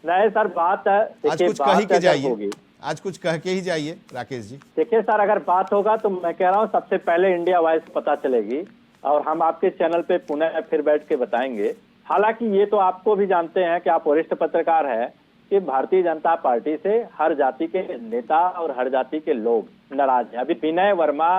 नहीं सर, बात है, आज कुछ कह के जाइए, आज कुछ कह के ही जाइए राकेश जी। देखिए सर, अगर बात होगा तो मैं कह रहा हूँ सबसे पहले इंडिया वॉइस पता चलेगी और हम आपके चैनल पे पुनः फिर बैठ के बताएंगे। हालांकि ये तो आपको भी जानते हैं कि आप वरिष्ठ पत्रकार हैं कि भारतीय जनता पार्टी से हर जाति के नेता और हर जाति के लोग नाराज हैं। अभी विनय वर्मा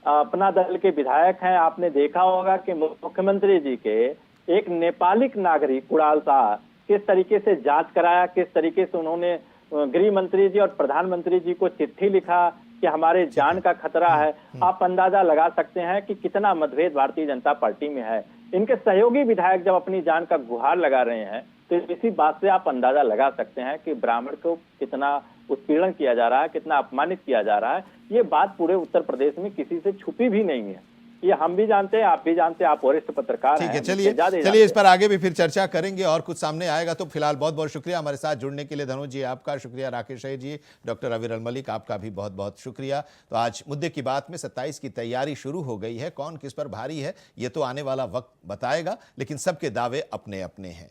अपना दल के विधायक हैं। आपने देखा होगा कि मुख्यमंत्री जी के एक नेपाली नागरिक कुणाल शाह किस तरीके से जांच कराया, किस तरीके से उन्होंने गृह मंत्री जी और प्रधानमंत्री जी को चिट्ठी लिखा कि हमारे जान का खतरा है। आप अंदाजा लगा सकते हैं कि कितना मतभेद भारतीय जनता पार्टी में है। इनके सहयोगी विधायक जब अपनी जान का गुहार लगा रहे हैं तो इसी बात से आप अंदाजा लगा सकते हैं कि ब्राह्मण को कितना उत्पीड़न किया जा रहा है, कितना अपमानित किया जा रहा है। ये बात पूरे उत्तर प्रदेश में किसी से छुपी भी नहीं है। ये हम भी जानते हैं, आप भी जानते हैं, आप वरिष्ठ पत्रकार हैं। ठीक है, चलिए इस पर आगे भी फिर चर्चा करेंगे और कुछ सामने आएगा। तो फिलहाल बहुत बहुत शुक्रिया हमारे साथ जुड़ने के लिए। धनोज जी आपका शुक्रिया, राकेश जी, डॉक्टर अविरल मलिक आपका भी बहुत बहुत शुक्रिया। तो आज मुद्दे की बात में 27 की तैयारी शुरू हो गई है। कौन किस पर भारी है ये तो आने वाला वक्त बताएगा, लेकिन सबके दावे अपने अपने हैं।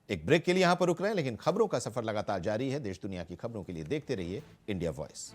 एक ब्रेक के लिए यहां पर रुक रहे हैं, लेकिन खबरों का सफर लगातार जारी है। देश दुनिया की खबरों के लिए देखते रहिए इंडिया वॉइस।